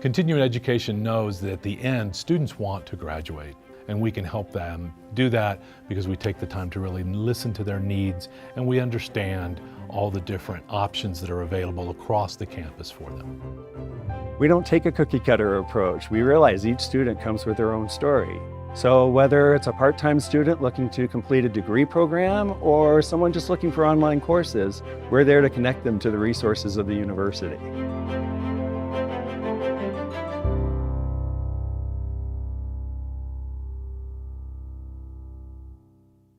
Continuing education knows that at the end, students want to graduate, and we can help them do that because we take the time to really listen to their needs and we understand all the different options that are available across the campus for them. We don't take a cookie cutter approach. We realize each student comes with their own story. So whether it's a part-time student looking to complete a degree program or someone just looking for online courses, we're there to connect them to the resources of the university.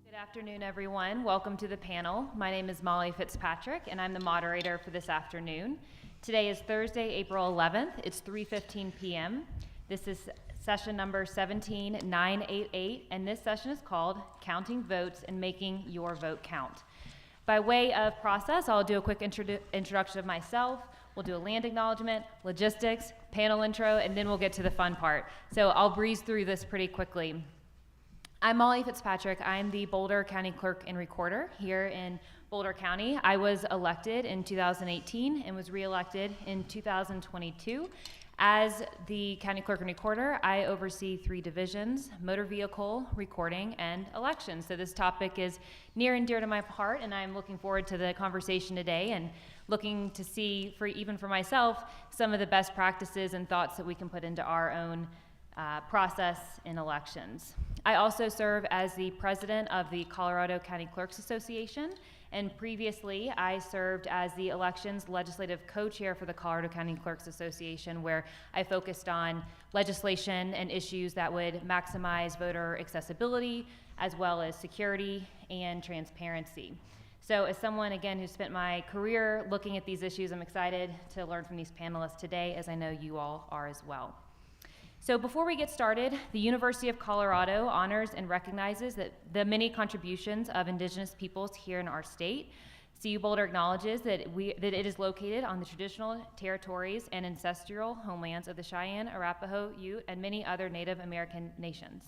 Good afternoon, everyone. Welcome to the panel. My name is Molly Fitzpatrick, and I'm the moderator for this afternoon. Today is Thursday, April 11th. It's 3:15 p.m. This is session number 17988, and this session is called Counting Votes and Making Your Vote Count. By way of process, I'll do a quick introduction of myself. We'll do a land acknowledgement, logistics, panel intro, and then we'll get to the fun part. So I'll breeze through this pretty quickly. I'm Molly Fitzpatrick. I'm the Boulder County Clerk and Recorder here in Boulder County. I was elected in 2018 and was reelected in 2022. As the County Clerk and Recorder, I oversee 3 divisions: motor vehicle, recording, and elections. So this topic is near and dear to my heart, and I'm looking forward to the conversation today and looking to see, even for myself, some of the best practices and thoughts that we can put into our own process in elections. I also serve as the president of the Colorado County Clerks Association, and previously I served as the elections legislative co-chair for the Colorado County Clerks Association, where I focused on legislation and issues that would maximize voter accessibility, as well as security and transparency. So as someone, again, who spent my career looking at these issues, I'm excited to learn from these panelists today, as I know you all are as well. So before we get started, the University of Colorado honors and recognizes the many contributions of Indigenous peoples here in our state. CU Boulder acknowledges that it is located on the traditional territories and ancestral homelands of the Cheyenne, Arapaho, Ute, and many other Native American nations.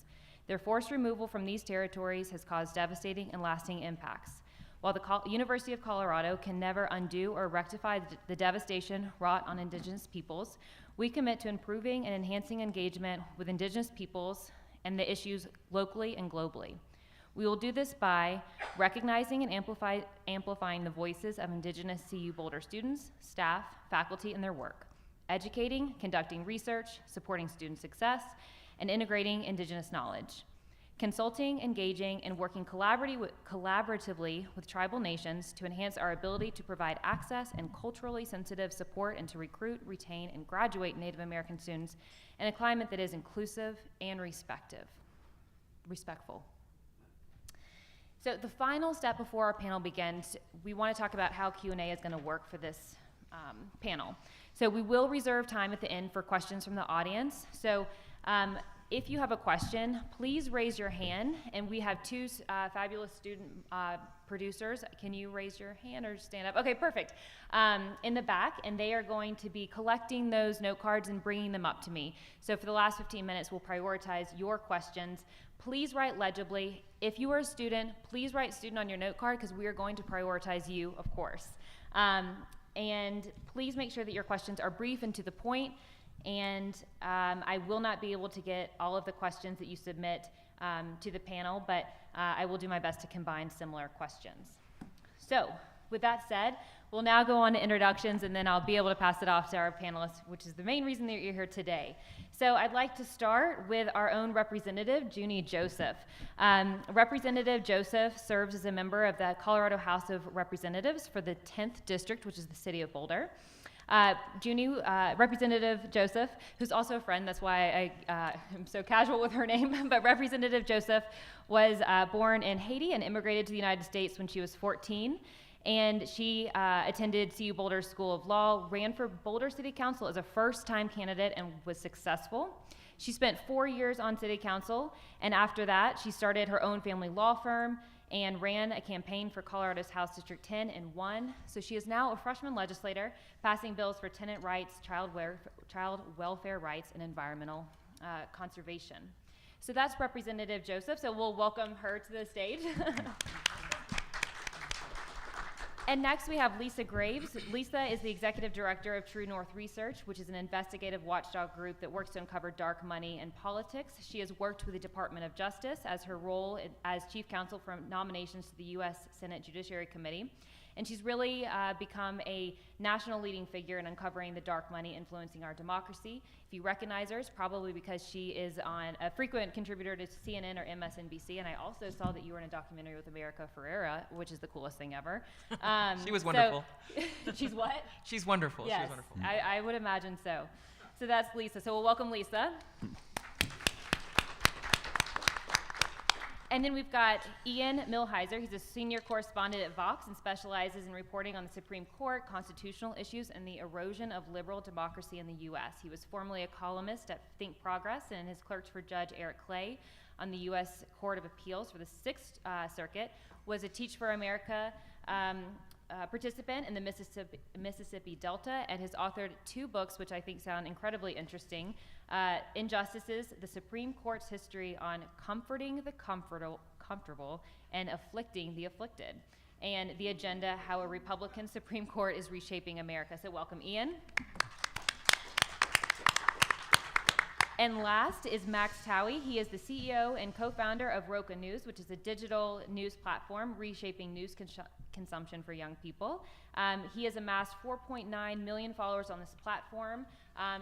Their forced removal from these territories has caused devastating and lasting impacts. While the University of Colorado can never undo or rectify the devastation wrought on Indigenous peoples, we commit to improving and enhancing engagement with Indigenous peoples and the issues locally and globally. We will do this by recognizing and amplifying the voices of Indigenous CU Boulder students, staff, faculty, and their work, educating, conducting research, supporting student success, and integrating Indigenous knowledge, consulting, engaging, and working collaboratively with tribal nations to enhance our ability to provide access and culturally sensitive support and to recruit, retain, and graduate Native American students in a climate that is inclusive and respectful. So the final step before our panel begins, we want to talk about how Q&A is going to work for this panel. So we will reserve time at the end for questions from the audience. So if you have a question, please raise your hand, and we have 2 fabulous student producers. Can you raise your hand or stand up? Okay, perfect. In the back, and they are going to be collecting those note cards and bringing them up to me. So for the last 15 minutes, we'll prioritize your questions. Please write legibly. If you are a student, please write student on your note card, because we are going to prioritize you, of course. And please make sure that your questions are brief and to the point. And I will not be able to get all of the questions that you submit to the panel, but I will do my best to combine similar questions. So with that said, we'll now go on to introductions, and then I'll be able to pass it off to our panelists, which is the main reason that you're here today. So I'd like to start with our own representative, Junie Joseph. Representative Joseph serves as a member of the Colorado House of Representatives for the 10th District, which is the city of Boulder. Representative Joseph, who's also a friend, that's why I am so casual with her name, but Representative Joseph was born in Haiti and immigrated to the United States when she was 14, and she attended CU Boulder School of Law, ran for Boulder City Council as a first-time candidate and was successful. She spent 4 years on City Council, and after that, she started her own family law firm and ran a campaign for Colorado's House District 10 and won. So she is now a freshman legislator, passing bills for tenant rights, child welfare rights, and environmental conservation. So that's Representative Joseph, so we'll welcome her to the stage. And next we have Lisa Graves. Lisa is the Executive Director of True North Research, which is an investigative watchdog group that works to uncover dark money and politics. She has worked with the Department of Justice as her role as Chief Counsel for nominations to the U.S. Senate Judiciary Committee. And she's really become a national leading figure in uncovering the dark money influencing our democracy. If you recognize her, it's probably because she is a frequent contributor to CNN or MSNBC. And I also saw that you were in a documentary with America Ferrera, which is the coolest thing ever. She was wonderful. She's what? She's wonderful. Yes, She's wonderful. I would imagine so. So that's Lisa. So we'll welcome Lisa. And then we've got Ian Millhiser. He's a senior correspondent at Vox and specializes in reporting on the Supreme Court, constitutional issues, and the erosion of liberal democracy in the U.S. He was formerly a columnist at Think Progress and has clerked for Judge Eric Clay on the U.S. Court of Appeals for the Sixth Circuit, was a Teach for America participant in the Mississippi Delta, and has authored 2 books which I think sound incredibly interesting. Injustices, the Supreme Court's history on comforting the comfortable and afflicting the afflicted. And The Agenda, how a Republican Supreme Court is reshaping America. So welcome, Ian. And last is Max Towie. He is the CEO and co-founder of Roca News, which is a digital news platform reshaping news consumption for young people. He has amassed 4.9 million followers on this platform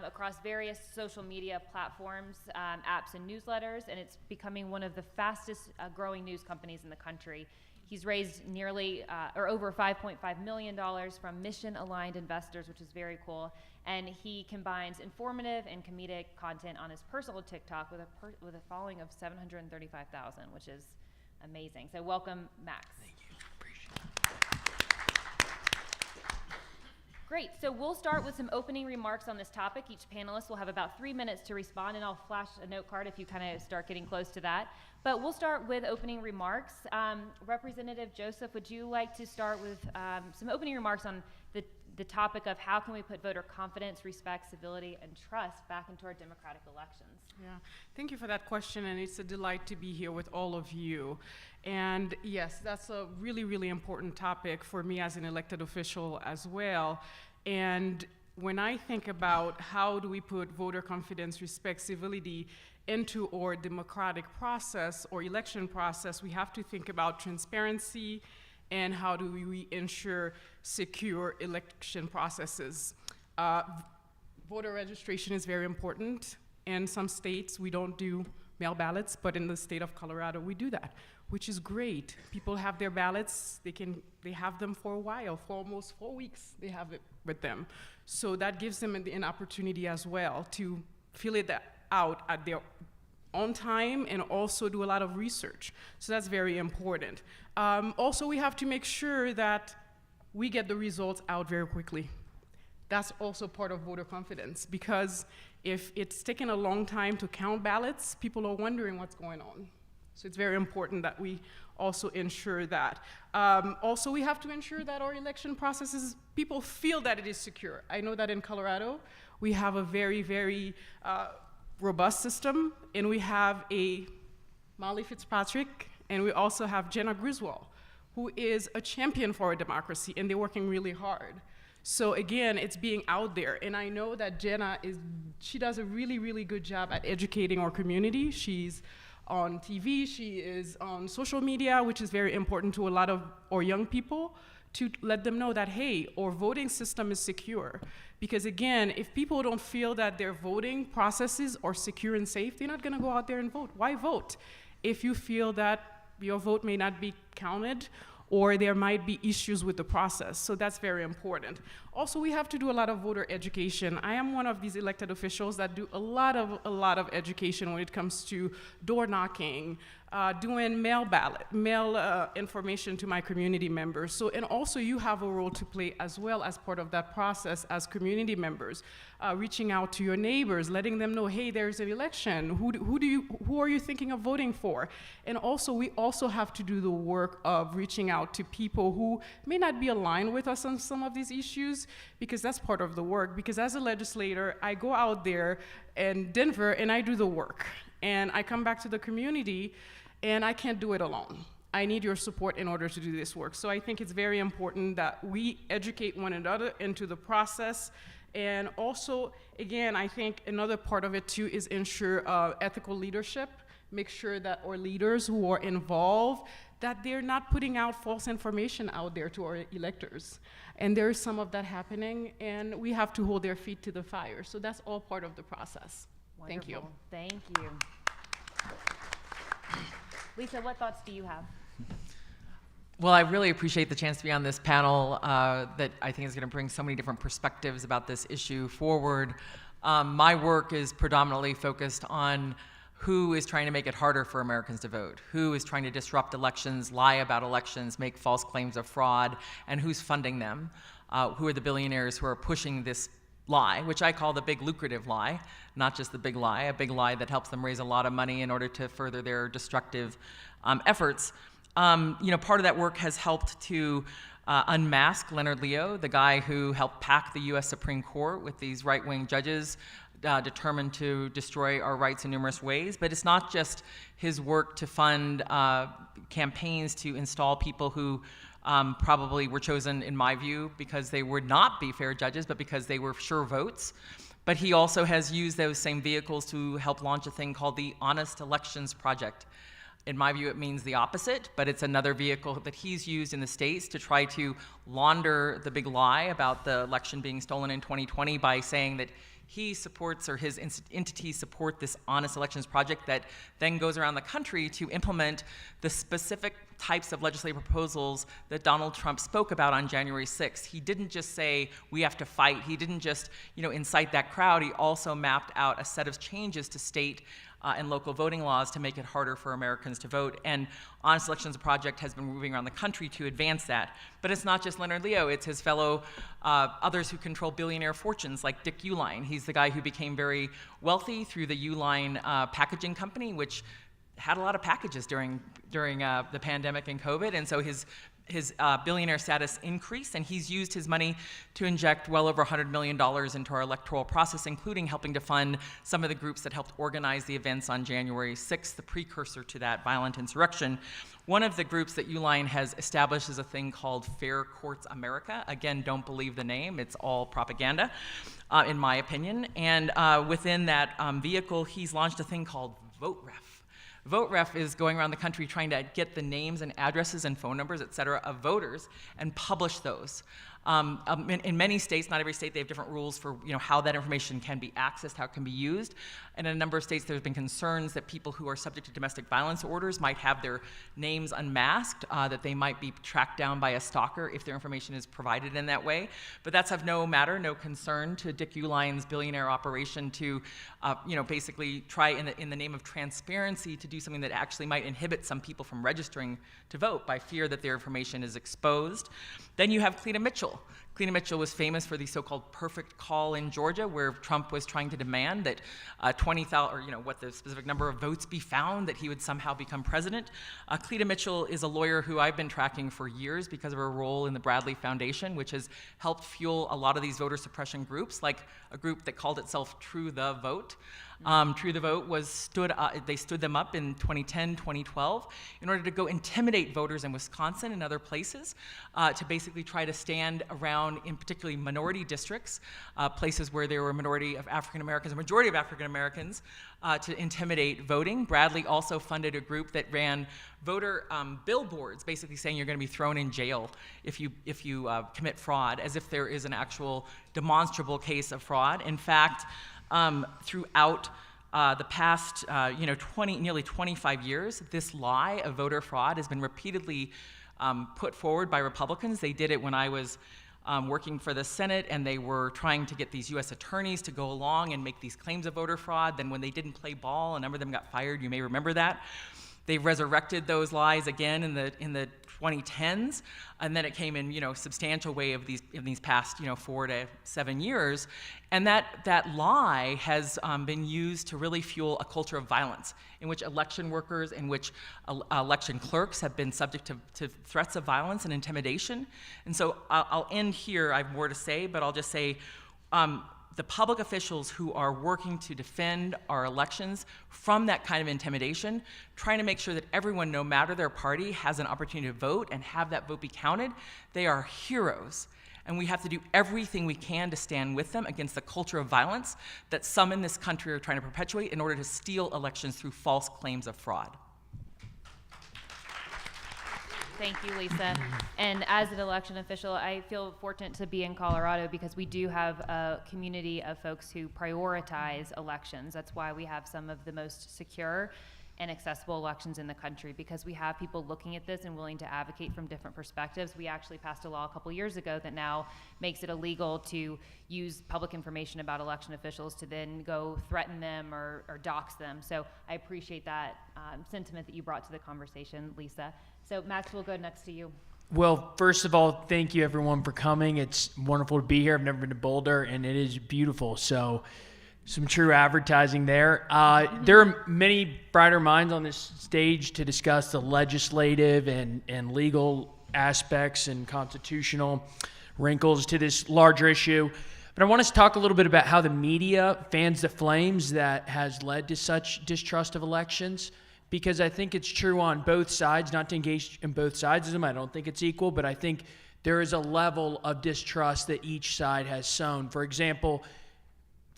across various social media platforms, apps, and newsletters, and it's becoming one of the fastest growing news companies in the country. He's raised nearly or over $5.5 million from mission-aligned investors, which is very cool. And he combines informative and comedic content on his personal TikTok with a following of 735,000, which is amazing. So welcome, Max. Thank you. Appreciate it. Great. So we'll start with some opening remarks on this topic. Each panelist will have about 3 minutes to respond, and I'll flash a note card if you kind of start getting close to that. But we'll start with opening remarks. Representative Joseph, would you like to start with some opening remarks on the topic of how can we put voter confidence, respect, civility, and trust back into our democratic elections? Yeah, thank you for that question, and it's a delight to be here with all of you. And yes, that's a really, really important topic for me as an elected official as well. And when I think about how do we put voter confidence, respect, civility into our democratic process or election process, we have to think about transparency and how do we ensure secure election processes. Voter registration is very important. In some states, we don't do mail ballots, but in the state of Colorado, we do that, which is great. People have their ballots, they have them for a while, for almost 4 weeks, they have it with them. So that gives them an opportunity as well to fill it out at their own time and also do a lot of research. So that's very important. Also, we have to make sure that we get the results out very quickly. That's also part of voter confidence, because if it's taken a long time to count ballots, people are wondering what's going on. So it's very important that we also ensure that. Also, we have to ensure that our election processes, people feel that it is secure. I know that in Colorado, we have a very, very robust system, and we have a Molly Fitzpatrick, and we also have Jenna Griswold, who is a champion for our democracy, and they're working really hard. So again, it's being out there, and I know that Jenna she does a really, really good job at educating our community. She's on TV, she is on social media, which is very important to a lot of our young people, to let them know that, hey, our voting system is secure. Because again, if people don't feel that their voting processes are secure and safe, they're not gonna go out there and vote. Why vote? If you feel that your vote may not be counted, or there might be issues with the process. So that's very important. Also, we have to do a lot of voter education. I am one of these elected officials that do a lot of education when it comes to door knocking, doing mail information to my community members. So, and also you have a role to play as well as part of that process as community members, reaching out to your neighbors, letting them know, hey, there's an election. Who are you thinking of voting for? And also, we also have to do the work of reaching out to people who may not be aligned with us on some of these issues, because that's part of the work. Because as a legislator, I go out there in Denver and I do the work. And I come back to the community and I can't do it alone. I need your support in order to do this work. So I think it's very important that we educate one another into the process. And also, again, I think another part of it too is ensure ethical leadership. Make sure that our leaders who are involved, that they're not putting out false information out there to our electors. And there is some of that happening, and we have to hold their feet to the fire. So that's all part of the process. Thank you. Wonderful. Thank you. Lisa, what thoughts do you have? Well, I really appreciate the chance to be on this panel that I think is going to bring so many different perspectives about this issue forward. My work is predominantly focused on who is trying to make it harder for Americans to vote, who is trying to disrupt elections, lie about elections, make false claims of fraud, and who's funding them, who are the billionaires who are pushing this lie, which I call the big lucrative lie, not just the big lie, a big lie that helps them raise a lot of money in order to further their destructive efforts. Part of that work has helped to unmask Leonard Leo, the guy who helped pack the U.S. Supreme Court with these right-wing judges determined to destroy our rights in numerous ways. But it's not just his work to fund campaigns to install people who probably were chosen, in my view, because they would not be fair judges, but because they were sure votes. But he also has used those same vehicles to help launch a thing called the Honest Elections Project. In my view, it means the opposite, but it's another vehicle that he's used in the States to try to launder the big lie about the election being stolen in 2020 by saying that he supports, or his entities support, this Honest Elections Project that then goes around the country to implement the specific types of legislative proposals that Donald Trump spoke about on January 6th. He didn't just say, we have to fight. He didn't just, incite that crowd. He also mapped out a set of changes to state and local voting laws to make it harder for Americans to vote. And Honest Elections Project has been moving around the country to advance that. But it's not just Leonard Leo, it's his fellow others who control billionaire fortunes, like Dick Uihlein. He's the guy who became very wealthy through the Uihlein packaging company, which had a lot of packages during the pandemic and COVID. And so his billionaire status increased, and he's used his money to inject well over $100 million into our electoral process, including helping to fund some of the groups that helped organize the events on January 6th, the precursor to that violent insurrection. One of the groups that Uihlein has established is a thing called Fair Courts America. Again, don't believe the name, it's all propaganda, in my opinion. And within that vehicle, he's launched a thing called VoteRef. VoteRef is going around the country trying to get the names and addresses and phone numbers, et cetera, of voters and publish those. In many states, not every state, they have different rules for how that information can be accessed, how it can be used. And in a number of states, there's been concerns that people who are subject to domestic violence orders might have their names unmasked, that they might be tracked down by a stalker if their information is provided in that way. But that's of no concern to Dick Uihlein's billionaire operation to, basically try in the name of transparency to do something that actually might inhibit some people from registering to vote by fear that their information is exposed. Then you have Cleta Mitchell. Cleta Mitchell was famous for the so-called perfect call in Georgia, where Trump was trying to demand that 20,000, or what the specific number of votes be found, that he would somehow become president. Cleta Mitchell is a lawyer who I've been tracking for years because of her role in the Bradley Foundation, which has helped fuel a lot of these voter suppression groups, like a group that called itself True the Vote. True the Vote they stood them up in 2010, 2012 in order to go intimidate voters in Wisconsin and other places to basically try to stand around, in particularly minority districts, places where there were a majority of African Americans, to intimidate voting. Bradley also funded a group that ran voter billboards, basically saying you're going to be thrown in jail if you commit fraud, as if there is an actual demonstrable case of fraud. In fact, throughout the past, nearly 25 years, this lie of voter fraud has been repeatedly put forward by Republicans. They did it when I was working for the Senate, and they were trying to get these U.S. attorneys to go along and make these claims of voter fraud. Then when they didn't play ball, a number of them got fired. You may remember that. They resurrected those lies again in the 2010s, and then it came in substantial way of these past 4 to 7 years, and that lie has been used to really fuel a culture of violence in which election workers, in which election clerks have been subject to threats of violence and intimidation. And so I'll end here. I have more to say, but I'll just say the public officials who are working to defend our elections from that kind of intimidation, trying to make sure that everyone, no matter their party, has an opportunity to vote and have that vote be counted. They are heroes. And we have to do everything we can to stand with them against the culture of violence that some in this country are trying to perpetuate in order to steal elections through false claims of fraud. Thank you, Lisa. And as an election official, I feel fortunate to be in Colorado because we do have a community of folks who prioritize elections. That's why we have some of the most secure and accessible elections in the country, because we have people looking at this and willing to advocate from different perspectives. We actually passed a law a couple years ago that now makes it illegal to use public information about election officials to then go threaten them or dox them. So I appreciate that sentiment that you brought to the conversation, Lisa. So Max, we'll go next to you. Well, first of all, thank you everyone for coming. It's wonderful to be here. I've never been to Boulder, and it is beautiful. So some true advertising there. There are many brighter minds on this stage to discuss the legislative and legal aspects and constitutional wrinkles to this larger issue. But I want us to talk a little bit about how the media fans the flames that has led to such distrust of elections, because I think it's true on both sides, not to engage in both sides of them. I don't think it's equal, but I think there is a level of distrust that each side has sown. For example,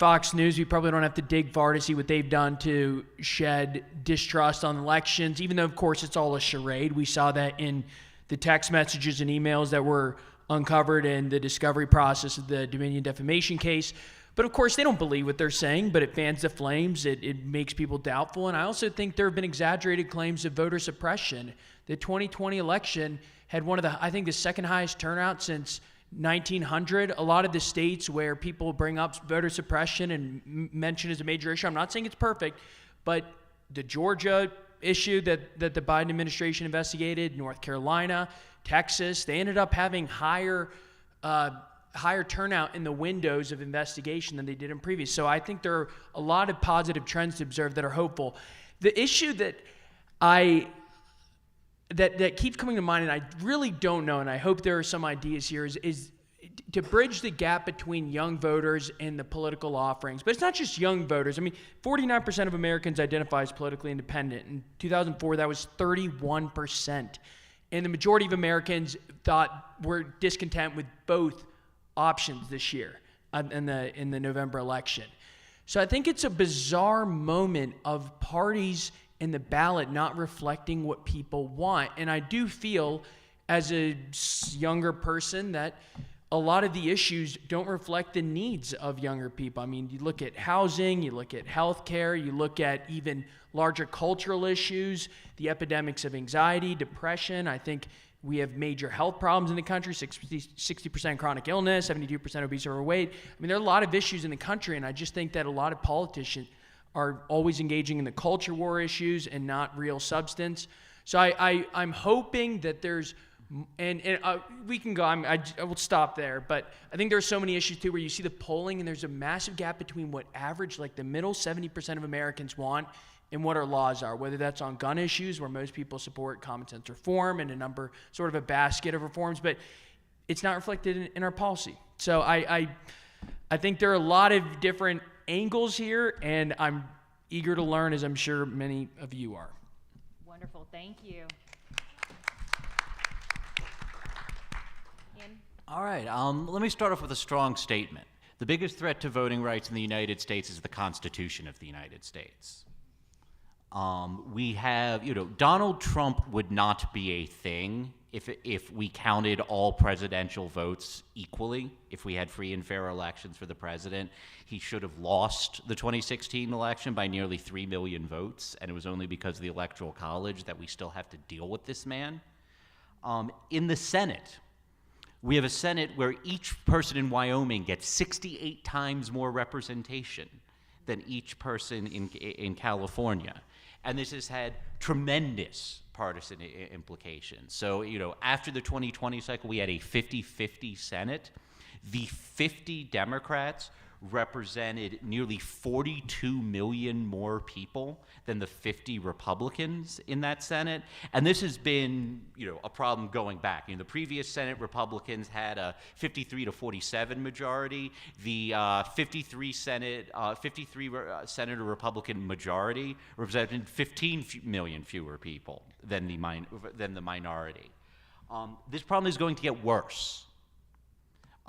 Fox News, we probably don't have to dig far to see what they've done to shed distrust on elections, even though, of course, it's all a charade. We saw that in the text messages and emails that were uncovered in the discovery process of the Dominion defamation case. But, of course, they don't believe what they're saying, but it fans the flames. It makes people doubtful. And I also think there have been exaggerated claims of voter suppression. The 2020 election had one of the, I think, the second highest turnout since 1900. A lot of the states where people bring up voter suppression and mention as a major issue, I'm not saying it's perfect, but the Georgia issue that the Biden administration investigated, North Carolina, Texas, they ended up having higher turnout in the windows of investigation than they did in previous. So I think there are a lot of positive trends to observe that are hopeful. The issue that that keeps coming to mind, and I really don't know, and I hope there are some ideas here, is to bridge the gap between young voters and the political offerings. But it's not just young voters. I mean, 49% of Americans identify as politically independent. In 2004, that was 31%. And the majority of Americans were discontent with both options this year in the November election. So I think it's a bizarre moment of parties in the ballot not reflecting what people want. And I do feel, as a younger person, that a lot of the issues don't reflect the needs of younger people. I mean, you look at housing, you look at healthcare, you look at even larger cultural issues, the epidemics of anxiety, depression. I think we have major health problems in the country, 60% chronic illness, 72% obese or overweight. I mean, there are a lot of issues in the country, and I just think that a lot of politicians are always engaging in the culture war issues and not real substance. So I'm hoping that there's, and we can go, I will stop there, but I think there are so many issues too where you see the polling and there's a massive gap between what average, like the middle 70% of Americans want and what our laws are, whether that's on gun issues where most people support common sense reform and a number, sort of a basket of reforms, but it's not reflected in our policy. So I think there are a lot of different angles here, and I'm eager to learn, as I'm sure many of you are. Wonderful, thank you. Ian? All right, let me start off with a strong statement. The biggest threat to voting rights in the United States is the Constitution of the United States. We have, Donald Trump would not be a thing if we counted all presidential votes equally, if we had free and fair elections for the president. He should have lost the 2016 election by nearly 3 million votes, and it was only because of the Electoral College that we still have to deal with this man. In the Senate, we have a Senate where each person in Wyoming gets 68 times more representation than each person in California. And this has had tremendous partisan implications. So, after the 2020 cycle, we had a 50-50 Senate. The 50 Democrats represented nearly 42 million more people than the 50 Republicans in that Senate. And this has been, a problem going back. The previous Senate Republicans had a 53 to 47 majority. The 53 Senator Republican majority represented 15 million fewer people than the minority. This problem is going to get worse.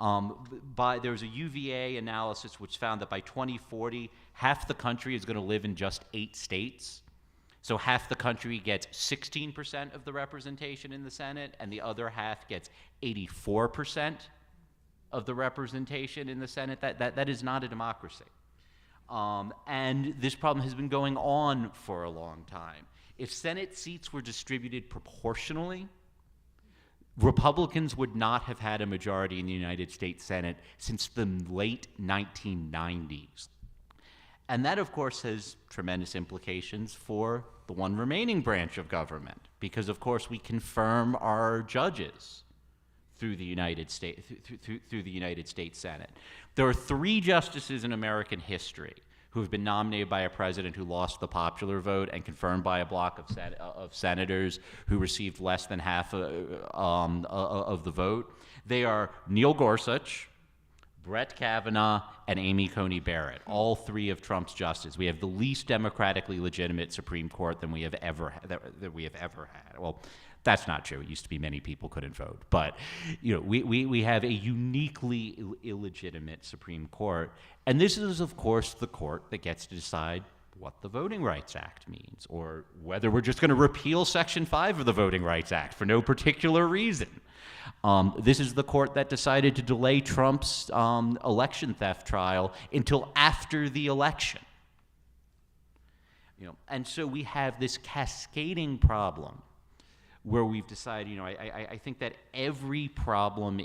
There was a UVA analysis which found that by 2040, half the country is going to live in just 8 states. So half the country gets 16% of the representation in the Senate, and the other half gets 84% of the representation in the Senate. That is not a democracy. And this problem has been going on for a long time. If Senate seats were distributed proportionally, Republicans would not have had a majority in the United States Senate since the late 1990s. And that, of course, has tremendous implications for the one remaining branch of government, because, of course, we confirm our judges through the United States, through the United States Senate. There are 3 justices in American history who have been nominated by a president who lost the popular vote and confirmed by a block of senators who received less than half of the vote. They are Neil Gorsuch, Brett Kavanaugh, and Amy Coney Barrett, all 3 of Trump's justices. We have the least democratically legitimate Supreme Court than we have ever had. Well, that's not true. It used to be many people couldn't vote. But we have a uniquely illegitimate Supreme Court. And this is, of course, the court that gets to decide what the Voting Rights Act means, or whether we're just going to repeal Section 5 of the Voting Rights Act for no particular reason. This is the court that decided to delay Trump's election theft trial until after the election. And so we have this cascading problem where we've decided, I think that every problem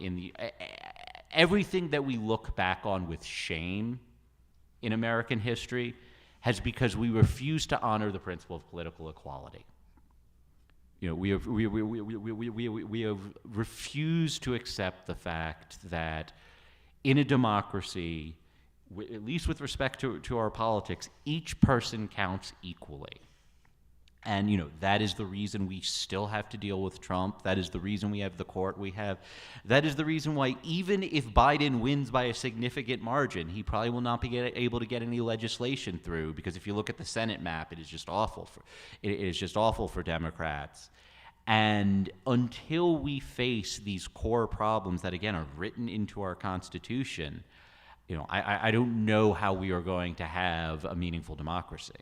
everything that we look back on with shame in American history has because we refuse to honor the principle of political equality. We have refused to accept the fact that in a democracy, at least with respect to our politics, each person counts equally. And, that is the reason we still have to deal with Trump. That is the reason we have the court we have. That is the reason why even if Biden wins by a significant margin, he probably will not be able to get any legislation through, because if you look at the Senate map, it is just awful for Democrats. And until we face these core problems that, again, are written into our Constitution, I don't know how we are going to have a meaningful democracy.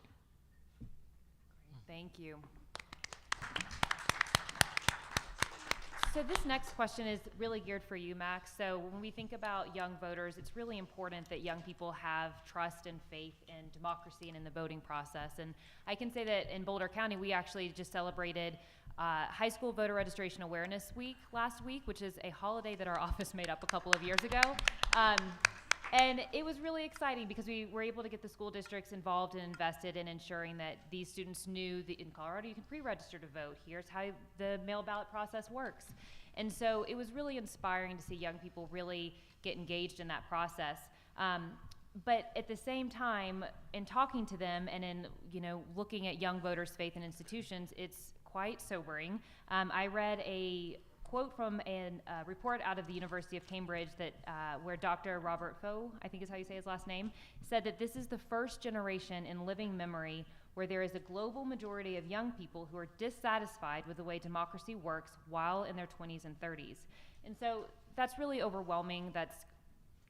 Thank you. So this next question is really geared for you, Max. So when we think about young voters, it's really important that young people have trust and faith in democracy and in the voting process. And I can say that in Boulder County, we actually just celebrated High School Voter Registration Awareness Week last week, which is a holiday that our office made up a couple of years ago. And it was really exciting because we were able to get the school districts involved and invested in ensuring that these students knew that in Colorado you can pre-register to vote. Here's how the mail ballot process works. And so it was really inspiring to see young people really get engaged in that process. But at the same time, in talking to them and in looking at young voters' faith in institutions, it's quite sobering. I read a quote from a report out of the University of Cambridge that where Dr. Robert Foe, I think is how you say his last name, said that this is the first generation in living memory where there is a global majority of young people who are dissatisfied with the way democracy works while in their 20s and 30s. And so that's really overwhelming, that's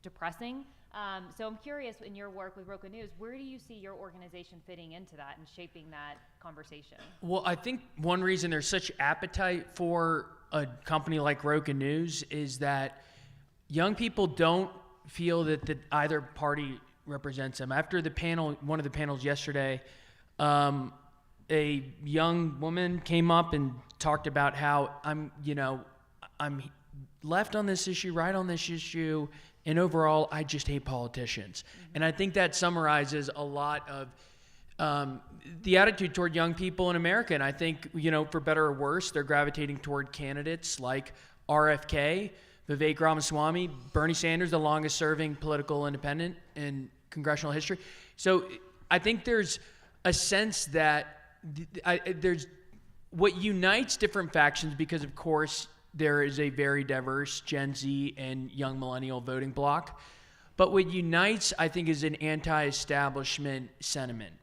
depressing. So I'm curious, in your work with Roca News, where do you see your organization fitting into that and shaping that conversation? Well, I think one reason there's such appetite for a company like Roca News is that young people don't feel that either party represents them. After the panel, one of the panels yesterday, a young woman came up and talked about how I'm left on this issue, right on this issue, and overall, I just hate politicians. Mm-hmm. And I think that summarizes a lot of the attitude toward young people in America. And I think, for better or worse, they're gravitating toward candidates like RFK, Vivek Ramaswamy, Bernie Sanders, the longest serving political independent in congressional history. So I think there's a sense that there's what unites different factions, because of course there is a very diverse Gen Z and young millennial voting bloc. But what unites, I think, is an anti-establishment sentiment.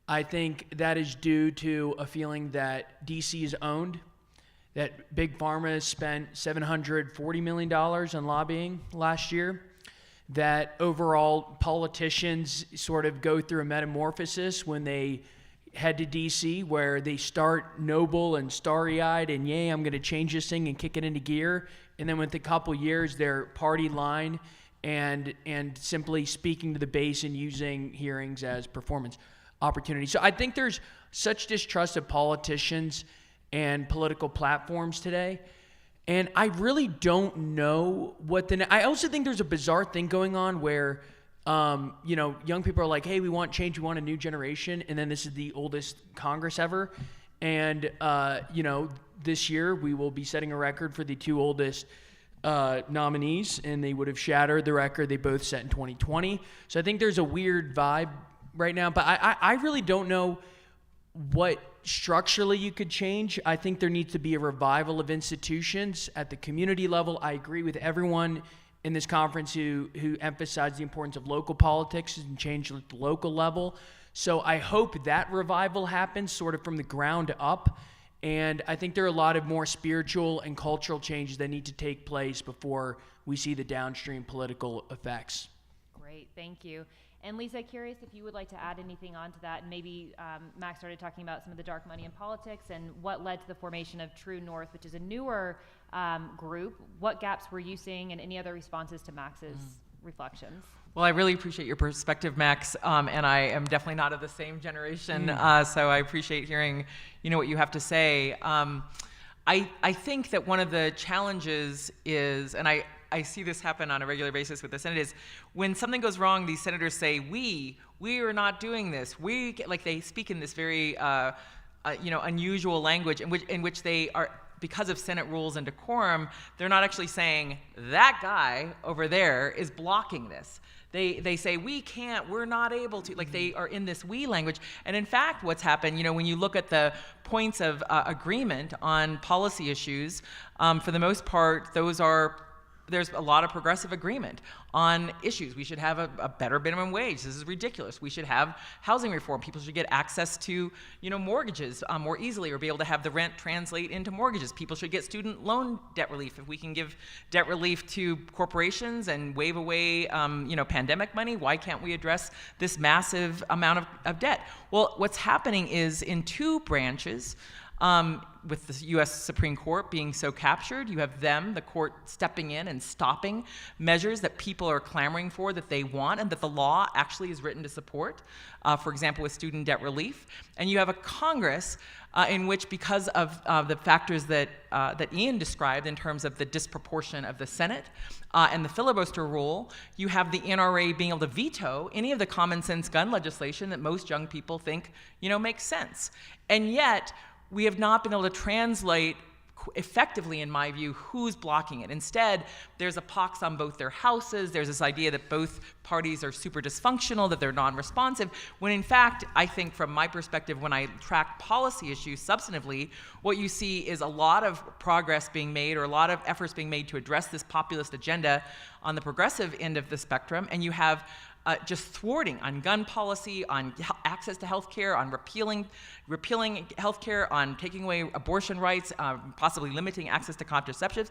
I think that is due to a feeling that DC is owned, that Big Pharma has spent $740 million on lobbying last year, that overall politicians sort of go through a metamorphosis when they head to DC, where they start noble and starry-eyed and, yay, I'm going to change this thing and kick it into gear. And then within a couple years, they're party line and simply speaking to the base and using hearings as performance opportunities. So I think there's such distrust of politicians and political platforms today. And I really don't know what I also think there's a bizarre thing going on where, young people are like, hey, we want change, we want a new generation. And then this is the oldest Congress ever. And, this year we will be setting a record for the two oldest nominees, and they would have shattered the record they both set in 2020. So I think there's a weird vibe right now, but I really don't know what structurally you could change. I think there needs to be a revival of institutions at the community level. I agree with everyone in this conference who emphasized the importance of local politics and change at the local level. So I hope that revival happens sort of from the ground up. And I think there are a lot of more spiritual and cultural changes that need to take place before we see the downstream political effects. Great, thank you. And Lisa, curious if you would like to add anything onto that. And maybe Max started talking about some of the dark money in politics and what led to the formation of True North, which is a newer group. What gaps were you seeing, and any other responses to Max's reflections? Well, I really appreciate your perspective, Max, and I am definitely not of the same generation, so I appreciate hearing, what you have to say. I think that one of the challenges is, and I see this happen on a regular basis with the Senate, is when something goes wrong, these senators say, we are not doing this. They speak in this very, unusual language in which they are, because of Senate rules and decorum, they're not actually saying, that guy over there is blocking this. They say, we can't, we're not able to, they are in this we language. And in fact, what's happened, when you look at the points of agreement on policy issues, for the most part, there's a lot of progressive agreement on issues. We should have a better minimum wage. This is ridiculous. We should have housing reform. People should get access to, mortgages more easily, or be able to have the rent translate into mortgages. People should get student loan debt relief. If we can give debt relief to corporations and waive away, pandemic money, why can't we address this massive amount of debt? Well, what's happening is in two branches, with the U.S. Supreme Court being so captured, you have the court stepping in and stopping measures that people are clamoring for, that they want, and that the law actually is written to support, for example, with student debt relief. And you have a Congress in which, because of the factors that Ian described in terms of the disproportion of the Senate and the filibuster rule, you have the NRA being able to veto any of the common sense gun legislation that most young people think, makes sense. And yet, we have not been able to translate effectively, in my view, who's blocking it. Instead, there's a pox on both their houses. There's this idea that both parties are super dysfunctional, that they're non-responsive, when in fact, I think from my perspective, when I track policy issues substantively, what you see is a lot of progress being made, or a lot of efforts being made to address this populist agenda on the progressive end of the spectrum, and you have just thwarting on gun policy, on access to health care, on repealing health care, on taking away abortion rights, possibly limiting access to contraceptives.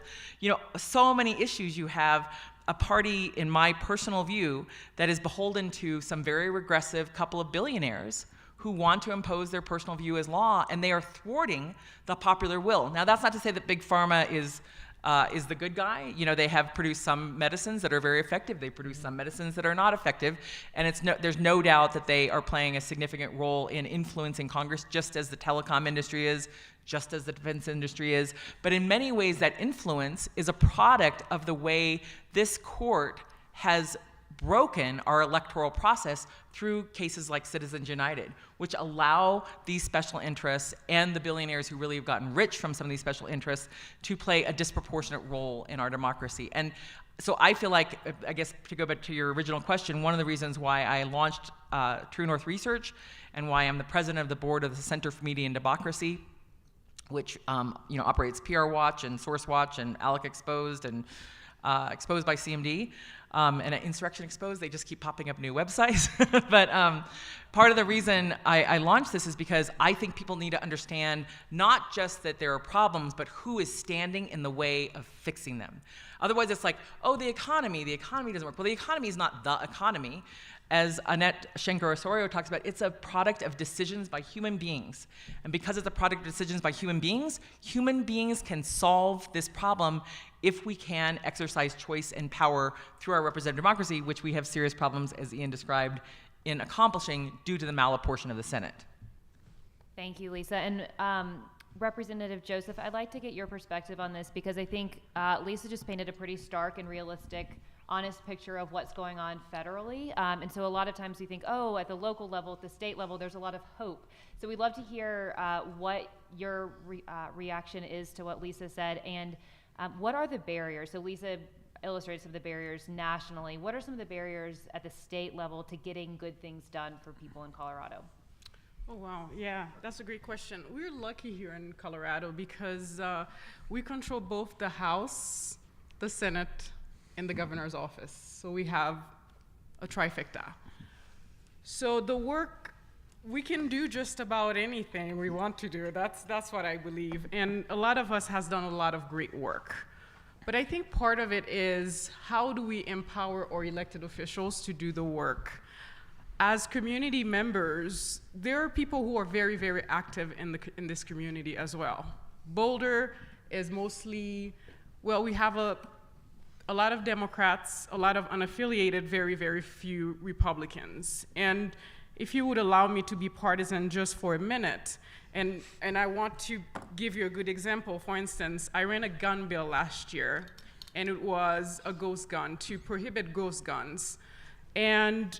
So many issues. You have a party, in my personal view, that is beholden to some very regressive couple of billionaires who want to impose their personal view as law, and they are thwarting the popular will. Now, that's not to say that Big Pharma is the good guy. They have produced some medicines that are very effective. They produce some medicines that are not effective. And there's no doubt that they are playing a significant role in influencing Congress, just as the telecom industry is, just as the defense industry is. But in many ways, that influence is a product of the way this court has broken our electoral process through cases like Citizens United, which allow these special interests and the billionaires who really have gotten rich from some of these special interests to play a disproportionate role in our democracy. And so I feel like, I guess to go back to your original question, one of the reasons why I launched True North Research and why I'm the president of the board of the Center for Media and Democracy, which operates PR Watch and Source Watch and ALEC Exposed and Exposed by CMD, and Insurrection Exposed. They just keep popping up new websites. But part of the reason I launched this is because I think people need to understand not just that there are problems, but who is standing in the way of fixing them. Otherwise, it's like, oh, the economy doesn't work. Well, the economy is not the economy. As Annette Schenker-Osorio talks about, it's a product of decisions by human beings. And because it's a product of decisions by human beings can solve this problem if we can exercise choice and power through our representative democracy, which we have serious problems, as Ian described, in accomplishing due to the malapportion of the Senate. Thank you, Lisa. And Representative Joseph, I'd like to get your perspective on this because I think Lisa just painted a pretty stark and realistic, honest picture of what's going on federally. And so a lot of times we think, oh, at the local level, at the state level, there's a lot of hope. So we'd love to hear what your reaction is to what Lisa said, and what are the barriers? So Lisa illustrated some of the barriers nationally. What are some of the barriers at the state level to getting good things done for people in Colorado? Oh, wow. Yeah, that's a great question. We're lucky here in Colorado because we control both the House, the Senate, and the governor's office. So we have a trifecta. So the work, we can do just about anything we want to do. That's what I believe. And a lot of us has done a lot of great work. But I think part of it is how do we empower our elected officials to do the work? As community members, there are people who are very, very active in this community as well. Boulder is mostly, well, we have a lot of Democrats, a lot of unaffiliated, very, very few Republicans. And if you would allow me to be partisan just for a minute, and I want to give you a good example. For instance, I ran a gun bill last year, and it was a ghost gun, to prohibit ghost guns. And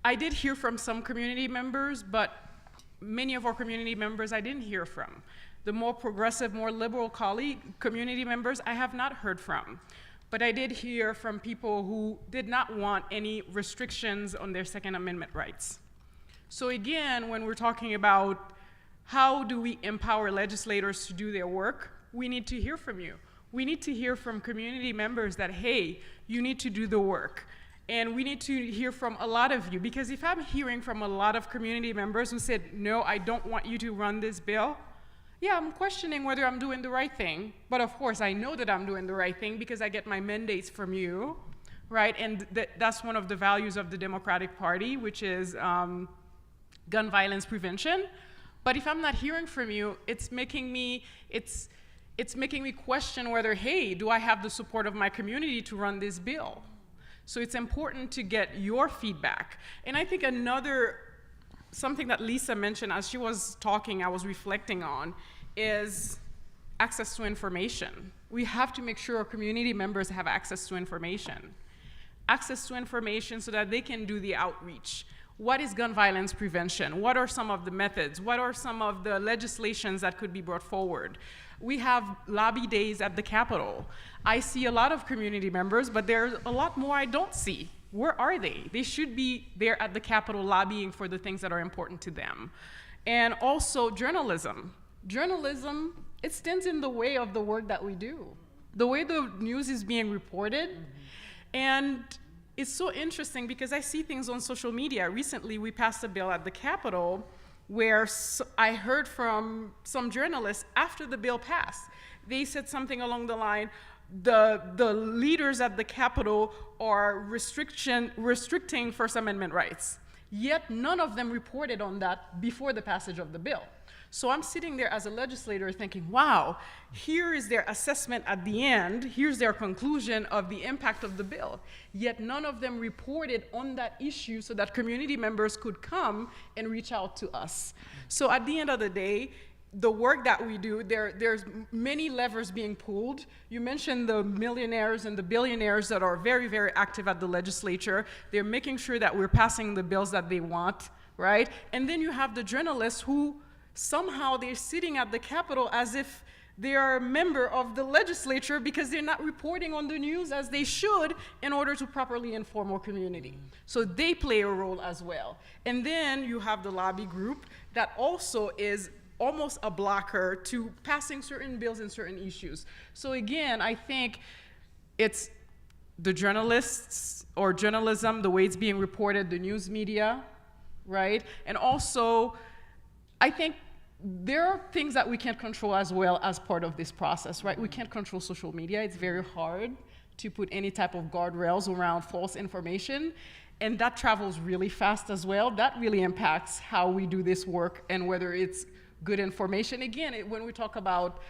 I did hear from some community members, but many of our community members I didn't hear from. The more progressive, more liberal community members I have not heard from. But I did hear from people who did not want any restrictions on their Second Amendment rights. So again, when we're talking about how do we empower legislators to do their work, we need to hear from you. We need to hear from community members that, hey, you need to do the work. And we need to hear from a lot of you, because if I'm hearing from a lot of community members who said, no, I don't want you to run this bill, yeah, I'm questioning whether I'm doing the right thing. But of course, I know that I'm doing the right thing because I get my mandates from you, right? And that's one of the values of the Democratic Party, which is gun violence prevention. But if I'm not hearing from you, it's making me question whether, hey, do I have the support of my community to run this bill? So it's important to get your feedback. And I think something that Lisa mentioned as she was talking, I was reflecting on, is access to information. We have to make sure our community members have access to information. Access to information so that they can do the outreach. What is gun violence prevention? What are some of the methods? What are some of the legislations that could be brought forward? We have lobby days at the Capitol. I see a lot of community members, but there's a lot more I don't see. Where are they? They should be there at the Capitol lobbying for the things that are important to them. And also journalism. Journalism, it stands in the way of the work that we do. The way the news is being reported. And it's so interesting because I see things on social media. Recently, we passed a bill at the Capitol where I heard from some journalists after the bill passed. They said something along the line, the leaders at the Capitol are restricting First Amendment rights. Yet none of them reported on that before the passage of the bill. So I'm sitting there as a legislator thinking, wow, here is their assessment at the end, here's their conclusion of the impact of the bill. Yet none of them reported on that issue so that community members could come and reach out to us. So at the end of the day, the work that we do, there's many levers being pulled. You mentioned the millionaires and the billionaires that are very, very active at the legislature. They're making sure that we're passing the bills that they want, right? And then you have the journalists who somehow they're sitting at the Capitol as if they are a member of the legislature because they're not reporting on the news as they should in order to properly inform our community. So they play a role as well. And then you have the lobby group that also is almost a blocker to passing certain bills and certain issues. So again, I think it's the journalists or journalism, the way it's being reported, the news media, right? And also, I think there are things that we can't control as well as part of this process, right? We can't control social media. It's very hard to put any type of guardrails around false information. And that travels really fast as well. That really impacts how we do this work and whether it's good information. Again, when we talk about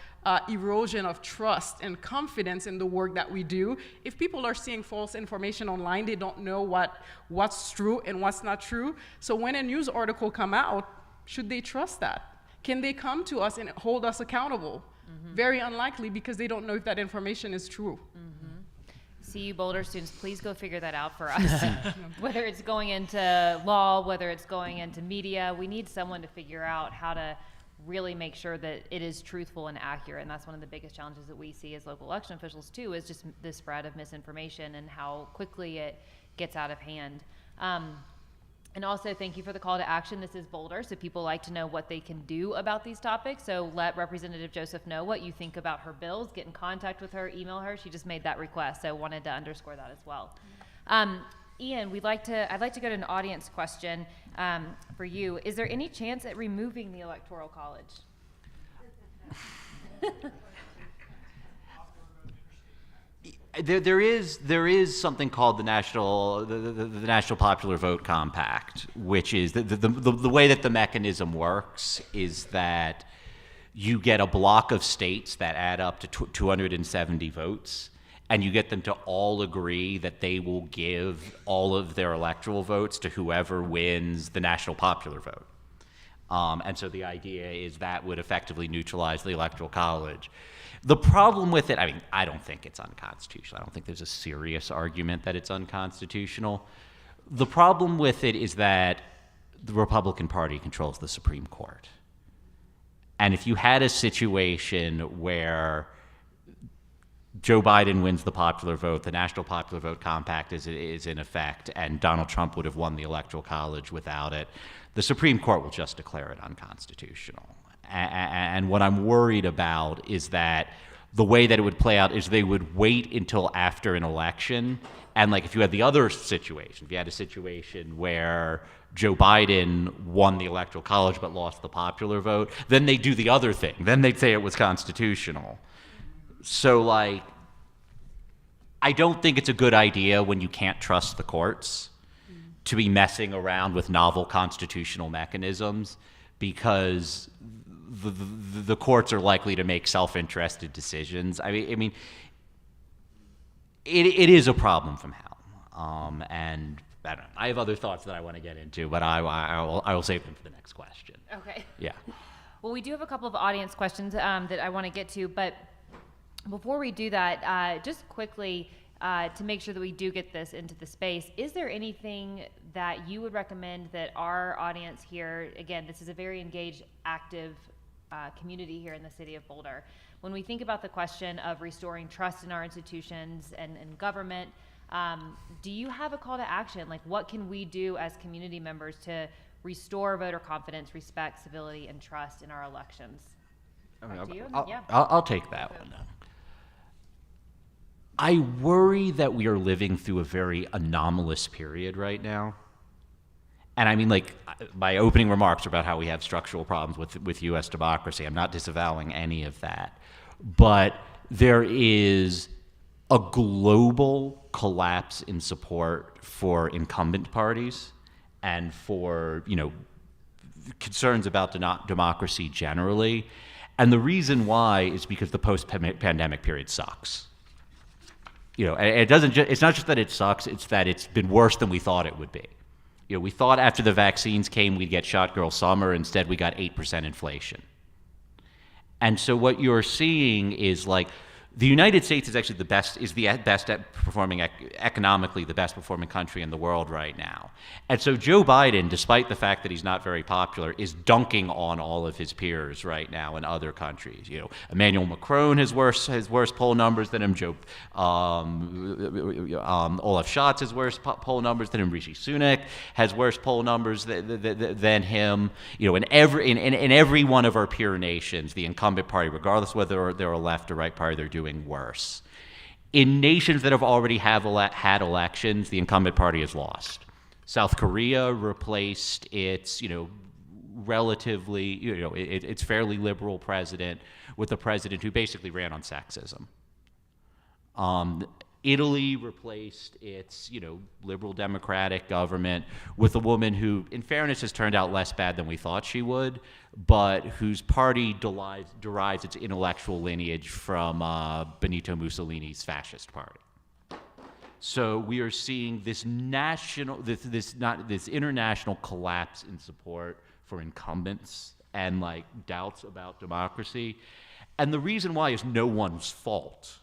erosion of trust and confidence in the work that we do, if people are seeing false information online, they don't know what's true and what's not true. So when a news article come out, should they trust that? Can they come to us and hold us accountable? Mm-hmm. Very unlikely, because they don't know if that information is true. Mm-hmm. CU Boulder students, please go figure that out for us. Whether it's going into law, whether it's going into media, we need someone to figure out how to really make sure that it is truthful and accurate. And that's one of the biggest challenges that we see as local election officials too, is just the spread of misinformation and how quickly it gets out of hand. And also, thank you for the call to action. This is Boulder, so people like to know what they can do about these topics. So let Representative Joseph know what you think about her bills. Get in contact with her, email her. She just made that request, so wanted to underscore that as well. Ian, I'd like to go to an audience question for you. Is there any chance at removing the Electoral College? There is something called the National Popular Vote Compact, which is the way that the mechanism works is that you get a block of states that add up to 270 votes, and you get them to all agree that they will give all of their electoral votes to whoever wins the National Popular Vote. And so the idea is that would effectively neutralize the Electoral College. The problem with it, I mean, I don't think it's unconstitutional. I don't think there's a serious argument that it's unconstitutional. The problem with it is that the Republican Party controls the Supreme Court. And if you had a situation where Joe Biden wins the popular vote, the National Popular Vote Compact is in effect, and Donald Trump would have won the Electoral College without it, the Supreme Court will just declare it unconstitutional. And what I'm worried about is that the way that it would play out is they would wait until after an election. And like if you had the other situation, if you had a situation where Joe Biden won the Electoral College but lost the popular vote, then they'd do the other thing. Then they'd say it was constitutional. So like, I don't think it's a good idea when you can't trust the courts to be messing around with novel constitutional mechanisms, because the courts are likely to make self-interested decisions. I mean, it is a problem from hell. And I don't know. I have other thoughts that I want to get into, but I will save them for the next question. Okay. Yeah. Well, we do have a couple of audience questions that I want to get to, but before we do that, just quickly, to make sure that we do get this into the space, is there anything that you would recommend that our audience here, again, this is a very engaged, active community here in the city of Boulder. When we think about the question of restoring trust in our institutions and government, do you have a call to action? Like, what can we do as community members to restore voter confidence, respect, civility, and trust in our elections? I'll take that one. I worry that we are living through a very anomalous period right now. And I mean, like, my opening remarks are about how we have structural problems with U.S. democracy. I'm not disavowing any of that. But there is a global collapse in support for incumbent parties and for, concerns about democracy generally. And the reason why is because the post-pandemic period sucks. It's not just that it sucks, it's that it's been worse than we thought it would be. We thought after the vaccines came, we'd get shot girl summer. Instead, we got 8% inflation. And so what you're seeing is like the United States is actually the best at performing economically, the best performing country in the world right now. And so Joe Biden, despite the fact that he's not very popular, is dunking on all of his peers right now in other countries. You know, Emmanuel Macron has worse poll numbers than him. Olaf Scholz has worse poll numbers than him. Rishi Sunak has worse poll numbers than him. You know, in every one of our peer nations, the incumbent party, regardless whether they're a left or right party, they're doing worse. In nations that have already had elections, the incumbent party has lost. South Korea replaced its, relatively, its fairly liberal president with a president who basically ran on sexism. Italy replaced its, liberal democratic government with a woman who, in fairness, has turned out less bad than we thought she would, but whose party derives its intellectual lineage from Benito Mussolini's fascist party. So we are seeing this international collapse in support for incumbents and like doubts about democracy. And the reason why is no one's fault.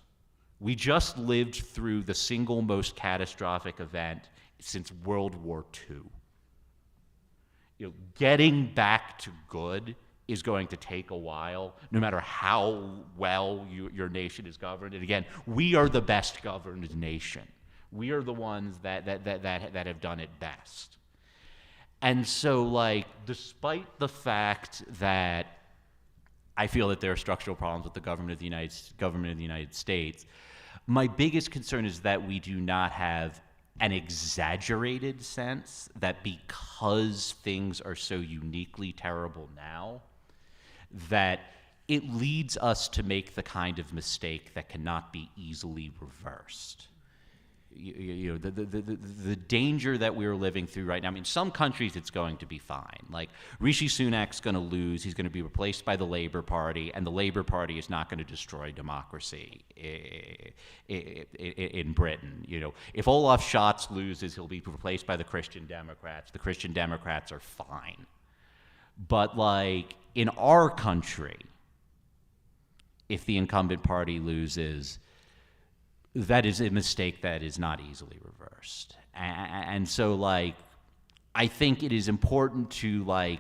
We just lived through the single most catastrophic event since World War II. Getting back to good is going to take a while, no matter how well your nation is governed. And again, we are the best governed nation. We are the ones that have done it best. And so, like, despite the fact that I feel that there are structural problems with the government of the United States, my biggest concern is that we do not have an exaggerated sense that because things are so uniquely terrible now, that it leads us to make the kind of mistake that cannot be easily reversed. The danger that we're living through right now, I mean, some countries it's going to be fine. Like, Rishi Sunak's going to lose. He's going to be replaced by the Labour Party, and the Labour Party is not going to destroy democracy in Britain. If Olaf Scholz loses, he'll be replaced by the Christian Democrats. The Christian Democrats are fine. But, like, in our country, if the incumbent party loses, that is a mistake that is not easily reversed. And so, like, I think it is important to, like,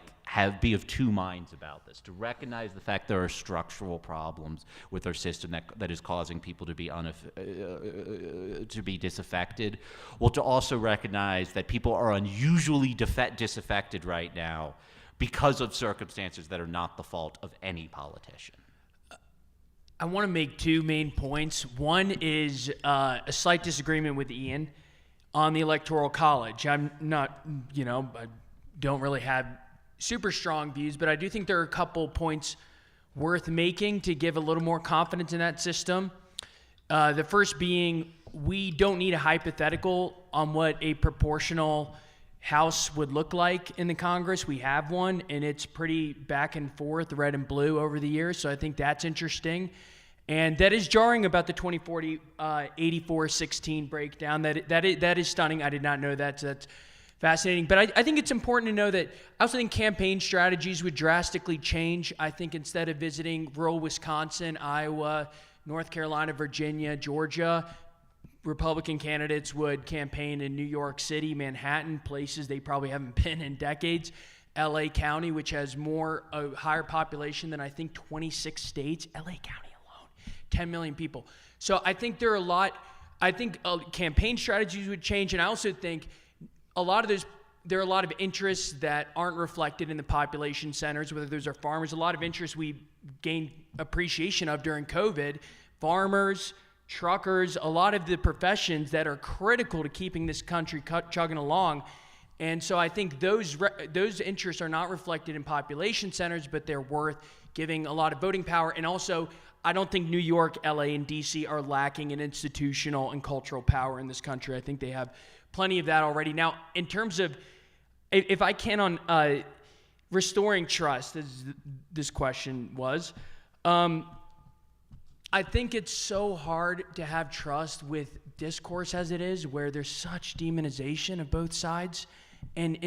be of two minds about this, to recognize the fact there are structural problems with our system that is causing people to be disaffected, while to also recognize that people are unusually disaffected right now because of circumstances that are not the fault of any politician. I want to make two main points. One is a slight disagreement with Ian on the Electoral College. I'm not, I don't really have super strong views, but I do think there are a couple points worth making to give a little more confidence in that system. The first being, we don't need a hypothetical on what a proportional House would look like in the Congress. We have one, and it's pretty back and forth, red and blue over the years, so I think that's interesting. And that is jarring about the 2040 84-16 breakdown. That is stunning. I did not know that, so that's fascinating. But I think it's important to know that I also think campaign strategies would drastically change. I think instead of visiting rural Wisconsin, Iowa, North Carolina, Virginia, Georgia, Republican candidates would campaign in New York City, Manhattan, places they probably haven't been in decades. LA County, which has a higher population than I think 26 states. LA County alone, 10 million people. So I think there are campaign strategies would change, and I also think there are a lot of interests that aren't reflected in the population centers, whether those are farmers. A lot of interests we gained appreciation of during COVID, farmers, truckers, a lot of the professions that are critical to keeping this country chugging along. And so I think those interests are not reflected in population centers, but they're worth giving a lot of voting power. And also, I don't think New York, LA, and DC are lacking in institutional and cultural power in this country. I think they have plenty of that already. Now, in terms of, if I can on restoring trust, as this question was, I think it's so hard to have trust with discourse as it is, where there's such demonization of both sides and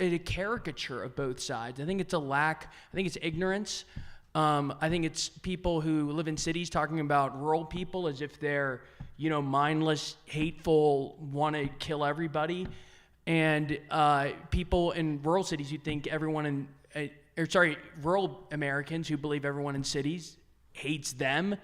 a caricature of both sides. I think it's ignorance. I think it's people who live in cities talking about rural people as if they're, mindless, hateful, want to kill everybody. And people in rural cities who think everyone rural Americans who believe everyone in cities hates them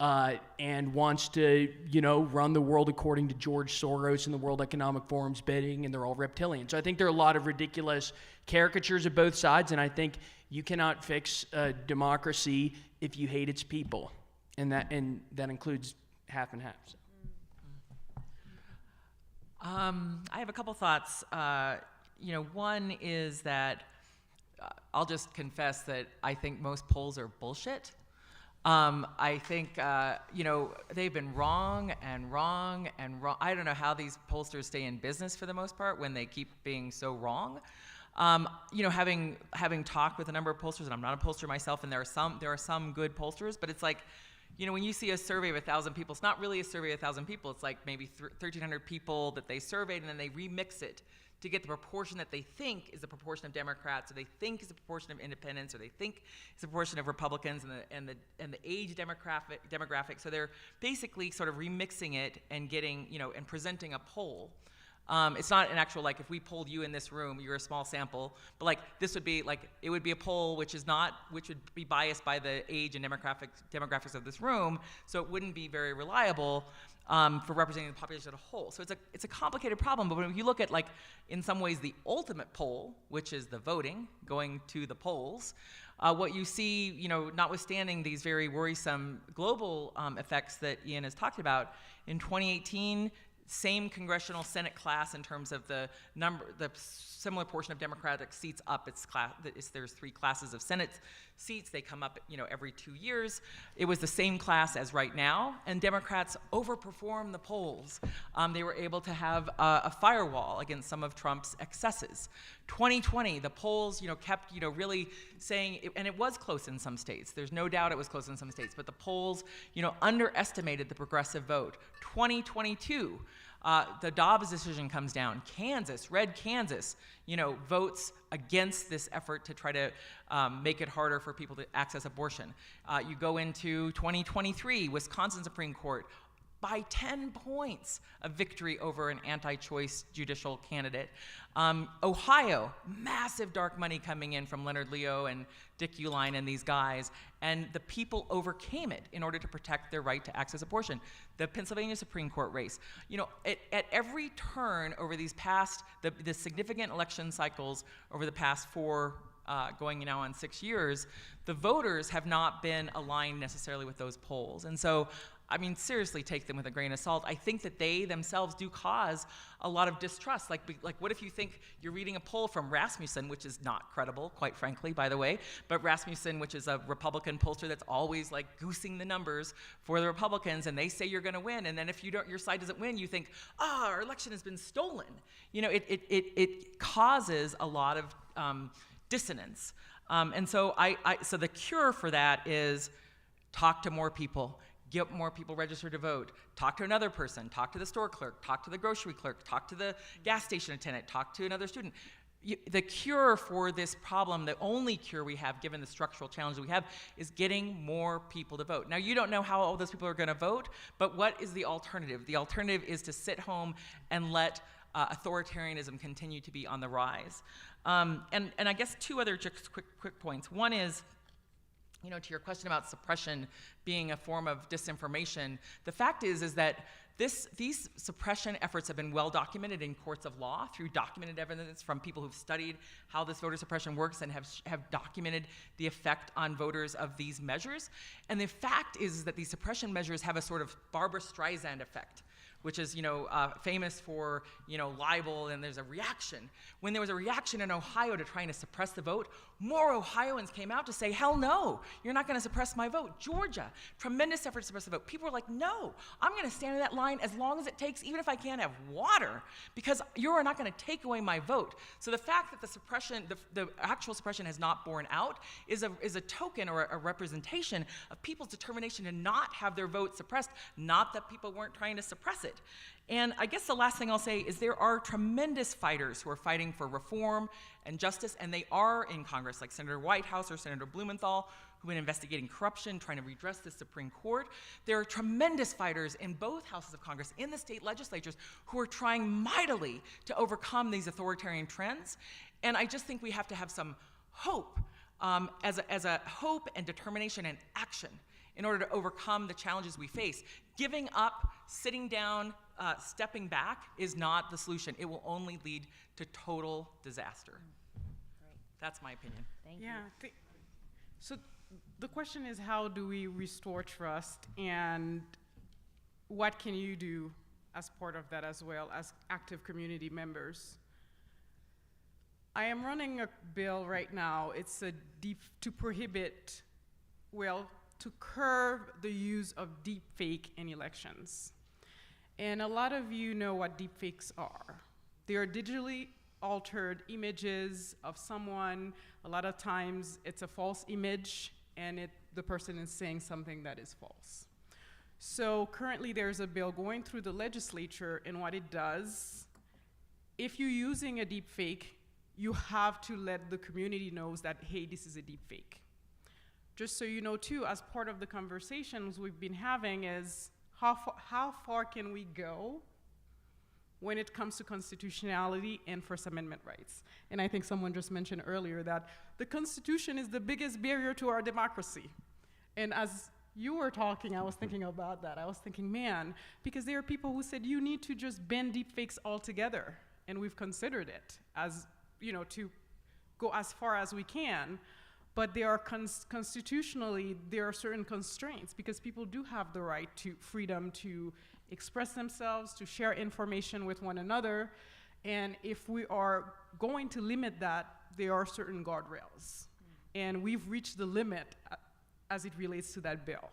and wants to, run the world according to George Soros and the World Economic Forum's bidding, and they're all reptilians. So I think there are a lot of ridiculous caricatures of both sides, and I think you cannot fix a democracy if you hate its people, and that includes half and half. So. I have a couple thoughts. One is that I'll just confess that I think most polls are bullshit. I think, they've been wrong and wrong and wrong. I don't know how these pollsters stay in business for the most part when they keep being so wrong. Having talked with a number of pollsters, and I'm not a pollster myself, and there are some good pollsters, but it's like, when you see a survey of 1,000 people, it's not really a survey of 1,000 people. It's like maybe 1,300 people that they surveyed, and then they remix it to get the proportion that they think is the proportion of Democrats, or they think is the proportion of independents, or they think is the proportion of Republicans, and the age demographic. So they're basically sort of remixing it and getting, and presenting a poll. It's not an actual, like, if we polled you in this room, you're a small sample, but like this would be like, it would be a poll which would be biased by the age and demographics of this room, so it wouldn't be very reliable for representing the population as a whole. So it's a complicated problem, but when you look at, like, in some ways the ultimate poll, which is the voting, going to the polls, what you see, notwithstanding these very worrisome global effects that Ian has talked about, in 2018, same congressional Senate class in terms of the similar portion of Democratic seats up. There's 3 classes of Senate seats. They come up, every 2 years. It was the same class as right now, and Democrats overperformed the polls. They were able to have a firewall against some of Trump's excesses. 2020, the polls, kept, really saying, and it was close in some states. There's no doubt it was close in some states, but the polls, underestimated the progressive vote. 2022, the Dobbs decision comes down. Kansas, red Kansas, votes against this effort to try to make it harder for people to access abortion. You go into 2023, Wisconsin Supreme Court, by 10 points, a victory over an anti-choice judicial candidate. Ohio, massive dark money coming in from Leonard Leo and Dick Uihlein and these guys, and the people overcame it in order to protect their right to access abortion. The Pennsylvania Supreme Court race. At every turn over these past, the significant election cycles over the past 4, going now on 6 years, the voters have not been aligned necessarily with those polls. And so, seriously, take them with a grain of salt. I think that they themselves do cause a lot of distrust. Like what if you think you're reading a poll from Rasmussen, which is not credible, quite frankly, by the way, but Rasmussen, which is a Republican pollster that's always like goosing the numbers for the Republicans, and they say you're going to win, and then if your side doesn't win, you think, our election has been stolen. It causes a lot of dissonance. And so so the cure for that is talk to more people. Get more people registered to vote. Talk to another person. Talk to the store clerk. Talk to the grocery clerk. Talk to the gas station attendant. Talk to another student. The cure for this problem, the only cure we have, given the structural challenge that we have, is getting more people to vote. Now, you don't know how all those people are going to vote, but what is the alternative? The alternative is to sit home and let authoritarianism continue to be on the rise. And I guess 2 other just quick points. One is, to your question about suppression being a form of disinformation, the fact is that these suppression efforts have been well documented in courts of law through documented evidence from people who've studied how this voter suppression works and have documented the effect on voters of these measures. And the fact is that these suppression measures have a sort of Barbra Streisand effect, which is, famous for, libel, and there's a reaction. When there was a reaction in Ohio to trying to suppress the vote, more Ohioans came out to say, hell no, you're not going to suppress my vote. Georgia, tremendous effort to suppress the vote. People were like, no, I'm going to stand in that line as long as it takes, even if I can't have water, because you are not going to take away my vote. So the fact that the suppression, the actual suppression has not borne out is a token or a representation of people's determination to not have their vote suppressed, not that people weren't trying to suppress it. it. And I guess the last thing I'll say is there are tremendous fighters who are fighting for reform and justice, and they are in Congress, like Senator Whitehouse or Senator Blumenthal, who've been investigating corruption, trying to redress the Supreme Court. There are tremendous fighters in both houses of Congress, in the state legislatures, who are trying mightily to overcome these authoritarian trends. And I just think we have to have some hope, as a hope and determination and action in order to overcome the challenges we face. Giving up, sitting down, stepping back is not the solution. It will only lead to total disaster. Great. That's my opinion. Thank you. Yeah. So the question is, how do we restore trust, and what can you do as part of that as well as active community members? I am running a bill right now. It's to prohibit, to curb the use of deepfake in elections. And a lot of you know what deepfakes are. They are digitally altered images of someone. A lot of times it's a false image, and the person is saying something that is false. So currently there's a bill going through the legislature, and what it does, if you're using a deepfake, you have to let the community know that, hey, this is a deepfake. Just so you know too, as part of the conversations we've been having is, how far can we go when it comes to constitutionality and First Amendment rights? And I think someone just mentioned earlier that the Constitution is the biggest barrier to our democracy. And as you were talking, I was thinking about that. I was thinking, man, because there are people who said you need to just ban deepfakes altogether. And we've considered it as, to go as far as we can. But there are constitutionally, there are certain constraints, because people do have the right to freedom to express themselves, to share information with one another. And if we are going to limit that, there are certain guardrails. And we've reached the limit as it relates to that bill.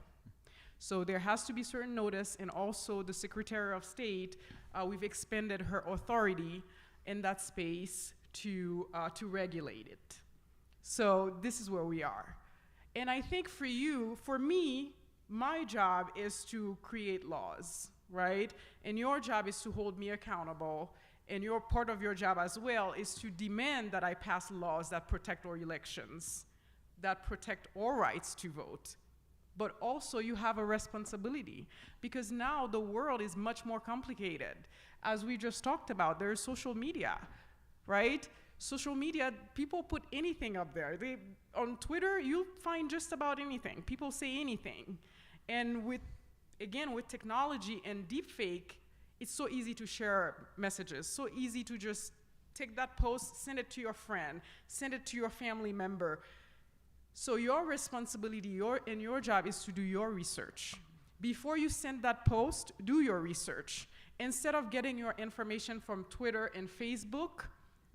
So there has to be certain notice, and also the Secretary of State, we've expanded her authority in that space to regulate it. So this is where we are. And I think for me, my job is to create laws, right? And your job is to hold me accountable. And part of your job as well is to demand that I pass laws that protect our elections, that protect our rights to vote. But also you have a responsibility, because now the world is much more complicated. As we just talked about, there's social media, right? Social media, people put anything up there. On Twitter, you'll find just about anything. People say anything. And with technology and deepfake, it's so easy to share messages, so easy to just take that post, send it to your friend, send it to your family member. So your responsibility, your job is to do your research. Before you send that post, do your research. Instead of getting your information from Twitter and Facebook,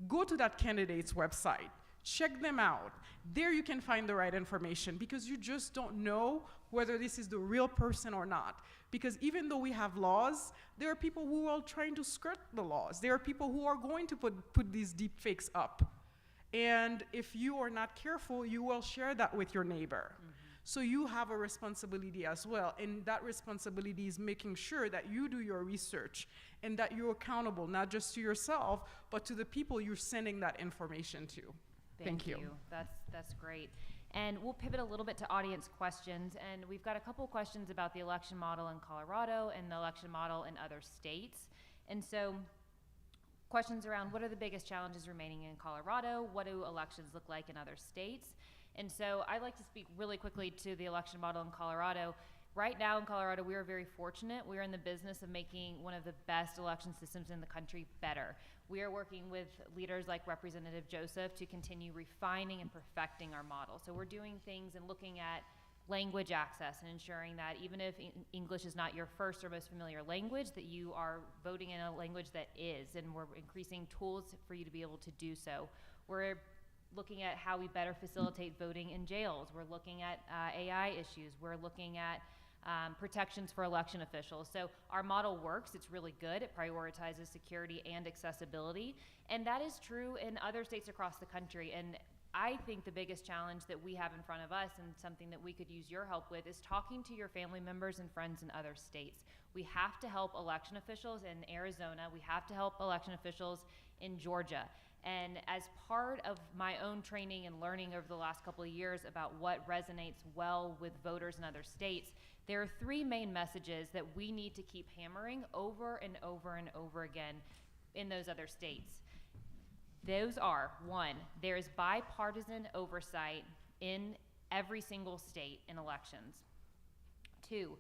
go to that candidate's website, check them out. There you can find the right information, because you just don't know whether this is the real person or not. Because even though we have laws, there are people who are trying to skirt the laws. There are people who are going to put these deep fakes up. And if you are not careful, you will share that with your neighbor. Mm-hmm. So you have a responsibility as well. And that responsibility is making sure that you do your research and that you're accountable, not just to yourself, but to the people you're sending that information to. Thank you. That's great. And we'll pivot a little bit to audience questions. And we've got a couple questions about the election model in Colorado and the election model in other states. And so questions around, what are the biggest challenges remaining in Colorado? What do elections look like in other states? And so I'd like to speak really quickly to the election model in Colorado. Right now in Colorado, we are very fortunate. We are in the business of making one of the best election systems in the country better. We are working with leaders like Representative Joseph to continue refining and perfecting our model. So we're doing things and looking at language access and ensuring that even if English is not your first or most familiar language, that you are voting in a language that is, and we're increasing tools for you to be able to do so. We're looking at how we better facilitate voting in jails. We're looking at AI issues. We're looking at protections for election officials. So our model works. It's really good. It prioritizes security and accessibility. And that is true in other states across the country. And I think the biggest challenge that we have in front of us, and something that we could use your help with, is talking to your family members and friends in other states. We have to help election officials in Arizona. We have to help election officials in Georgia. And as part of my own training and learning over the last couple of years about what resonates well with voters in other states, there are three main messages that we need to keep hammering over and over and over again in those other states. Those are, one, there is bipartisan oversight in every single state in elections. Two,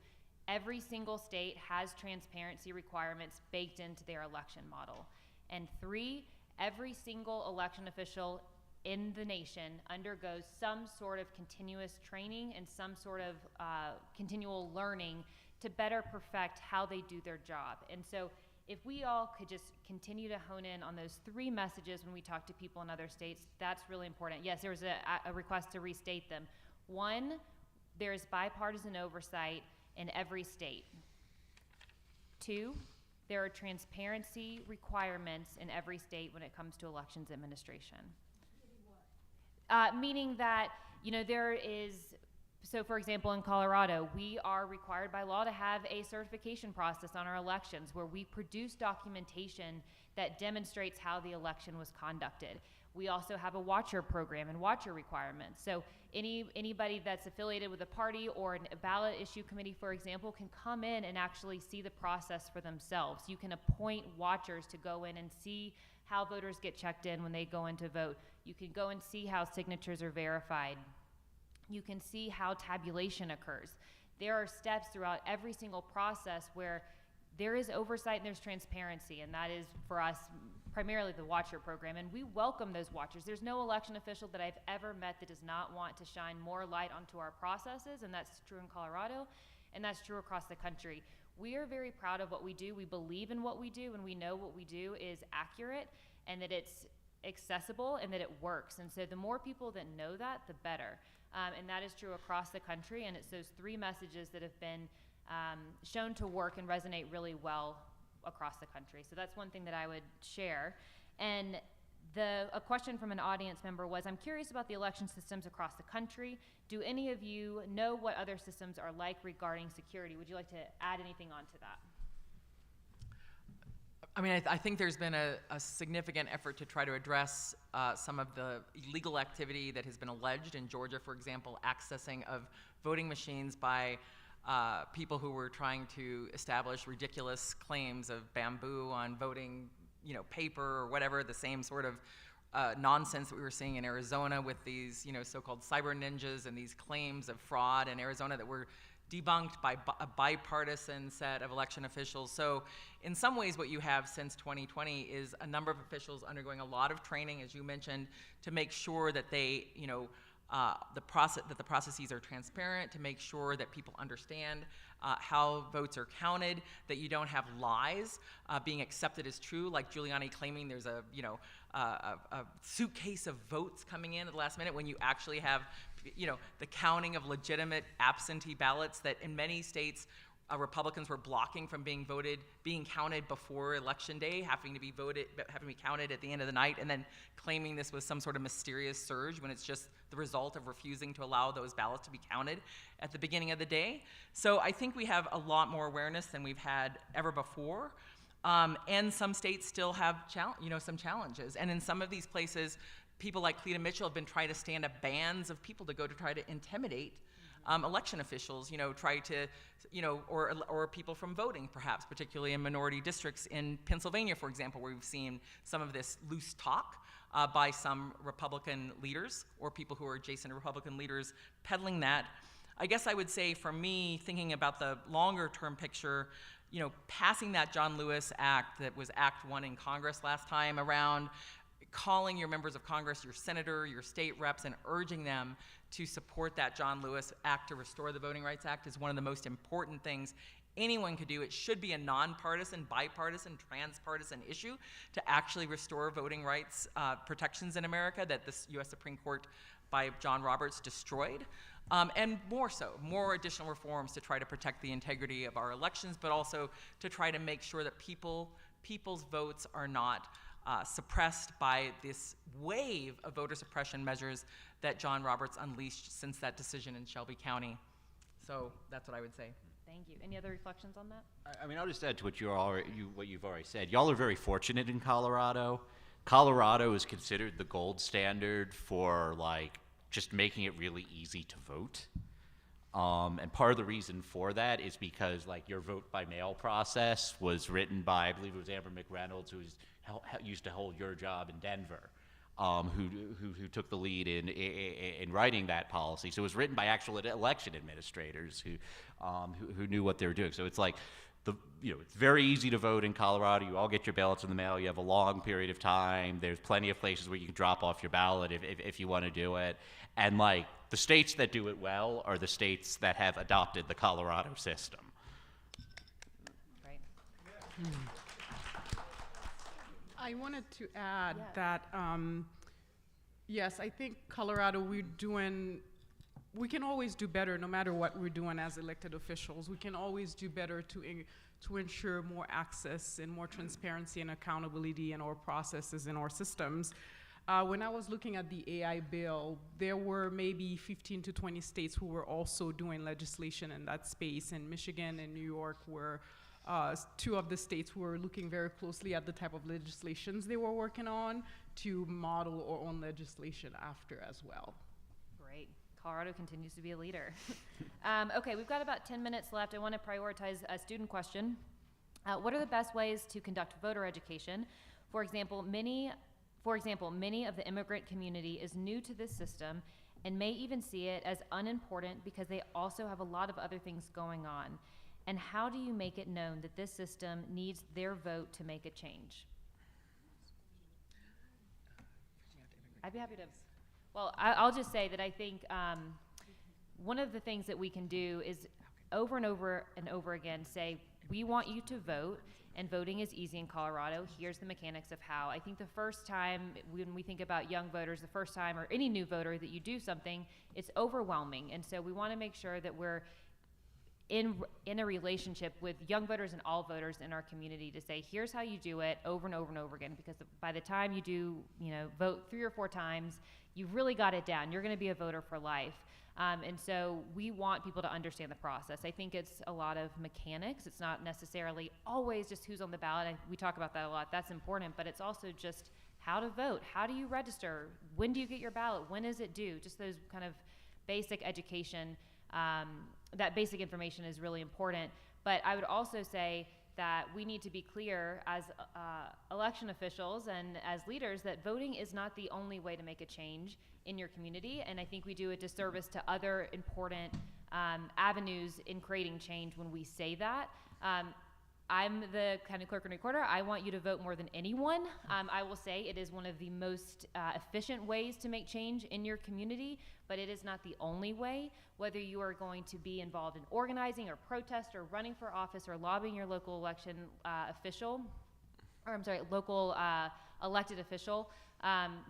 every single state has transparency requirements baked into their election model. And three, every single election official in the nation undergoes some sort of continuous training and some sort of continual learning to better perfect how they do their job. And so if we all could just continue to hone in on those three messages when we talk to people in other states, that's really important. Yes, there was a request to restate them. One, there is bipartisan oversight in every state. Two, there are transparency requirements in every state when it comes to elections administration. Meaning that, there is, so for example, in Colorado, we are required by law to have a certification process on our elections where we produce documentation that demonstrates how the election was conducted. We also have a watcher program and watcher requirements. So anybody that's affiliated with a party or a ballot issue committee, for example, can come in and actually see the process for themselves. You can appoint watchers to go in and see how voters get checked in when they go in to vote. You can go and see how signatures are verified. You can see how tabulation occurs. There are steps throughout every single process where there is oversight and there's transparency, and that is for us primarily the watcher program, and we welcome those watchers. There's no election official that I've ever met that does not want to shine more light onto our processes, and that's true in Colorado, and that's true across the country. We are very proud of what we do. We believe in what we do, and we know what we do is accurate and that it's accessible and that it works. And so the more people that know that, the better. And that is true across the country, and it's those three messages that have been shown to work and resonate really well across the country. So that's one thing that I would share. And a question from an audience member was, I'm curious about the election systems across the country. Do any of you know what other systems are like regarding security? Would you like to add anything onto that? I mean, I think there's been a significant effort to try to address some of the illegal activity that has been alleged in Georgia, for example, accessing of voting machines by people who were trying to establish ridiculous claims of bamboo on voting, paper or whatever, the same sort of nonsense that we were seeing in Arizona with these, so-called cyber ninjas and these claims of fraud in Arizona that were debunked by a bipartisan set of election officials. So in some ways what you have since 2020 is a number of officials undergoing a lot of training, as you mentioned, to make sure that they, the processes are transparent, to make sure that people understand how votes are counted, that you don't have lies being accepted as true, like Giuliani claiming there's a suitcase of votes coming in at the last minute when you actually have, the counting of legitimate absentee ballots that in many states Republicans were blocking from being counted before Election Day, having to be counted at the end of the night, and then claiming this was some sort of mysterious surge when it's just the result of refusing to allow those ballots to be counted at the beginning of the day. So I think we have a lot more awareness than we've had ever before. And some states still have some challenges. And in some of these places, people like Cleta Mitchell have been trying to stand up bands of people to go to try to intimidate election officials, try to, or people from voting, perhaps, particularly in minority districts in Pennsylvania, for example, where we've seen some of this loose talk by some Republican leaders or people who are adjacent to Republican leaders peddling that. I guess I would say, for me, thinking about the longer term picture, passing that John Lewis Act that was Act 1 in Congress last time around, calling your members of Congress, your senator, your state reps, and urging them to support that John Lewis Act to restore the Voting Rights Act is one of the most important things anyone could do. It should be a nonpartisan, bipartisan, transpartisan issue to actually restore voting rights protections in America that the U.S. Supreme Court by John Roberts destroyed. And more additional reforms to try to protect the integrity of our elections, but also to try to make sure that people's votes are not suppressed by this wave of voter suppression measures that John Roberts unleashed since that decision in Shelby County. So that's what I would say. Thank you. Any other reflections on that? I mean, I'll just add to what what you've already said. Y'all are very fortunate in Colorado. Colorado is considered the gold standard for like just making it really easy to vote. And part of the reason for that is because like your vote by mail process was written by, I believe it was Amber McReynolds, who used to hold your job in Denver, who took the lead in writing that policy. So it was written by actual election administrators who knew what they were doing. So it's like, it's very easy to vote in Colorado. You all get your ballots in the mail. You have a long period of time. There's plenty of places where you can drop off your ballot if you want to do it. And like the states that do it well are the states that have adopted the Colorado system. Right. I wanted to add Yeah. that, yes, I think Colorado, we can always do better no matter what we're doing as elected officials. We can always do better to ensure more access and more transparency and accountability in our processes and our systems. When I was looking at the AI bill, there were maybe 15 to 20 states who were also doing legislation in that space, and Michigan and New York were two of the states who were looking very closely at the type of legislations they were working on to model our own legislation after as well. Great. Colorado continues to be a leader. Okay, we've got about 10 minutes left. I want to prioritize a student question. What are the best ways to conduct voter education? For example, many of the immigrant community is new to this system and may even see it as unimportant because they also have a lot of other things going on. And how do you make it known that this system needs their vote to make a change? I'd be happy to. Well, I'll just say that I think one of the things that we can do is over and over again say, we want you to vote, and voting is easy in Colorado. Here's the mechanics of how. I think the first time, when we think about young voters, the first time, or any new voter, that you do something, it's overwhelming. And so we want to make sure that we're in a relationship with young voters and all voters in our community to say, here's how you do it over and over and over again, because by the time you do, vote 3 or 4 times, you've really got it down. You're going to be a voter for life. And so we want people to understand the process. I think it's a lot of mechanics. It's not necessarily always just who's on the ballot. We talk about that a lot. That's important, but it's also just how to vote. How do you register? When do you get your ballot? When is it due? Just those kind of basic education. That basic information is really important. But I would also say that we need to be clear as election officials and as leaders that voting is not the only way to make a change in your community. And I think we do a disservice to other important avenues in creating change when we say that. I'm the county clerk and recorder. I want you to vote more than anyone. I will say it is one of the most efficient ways to make change in your community, but it is not the only way. Whether you are going to be involved in organizing or protest or running for office or lobbying your local election local elected official,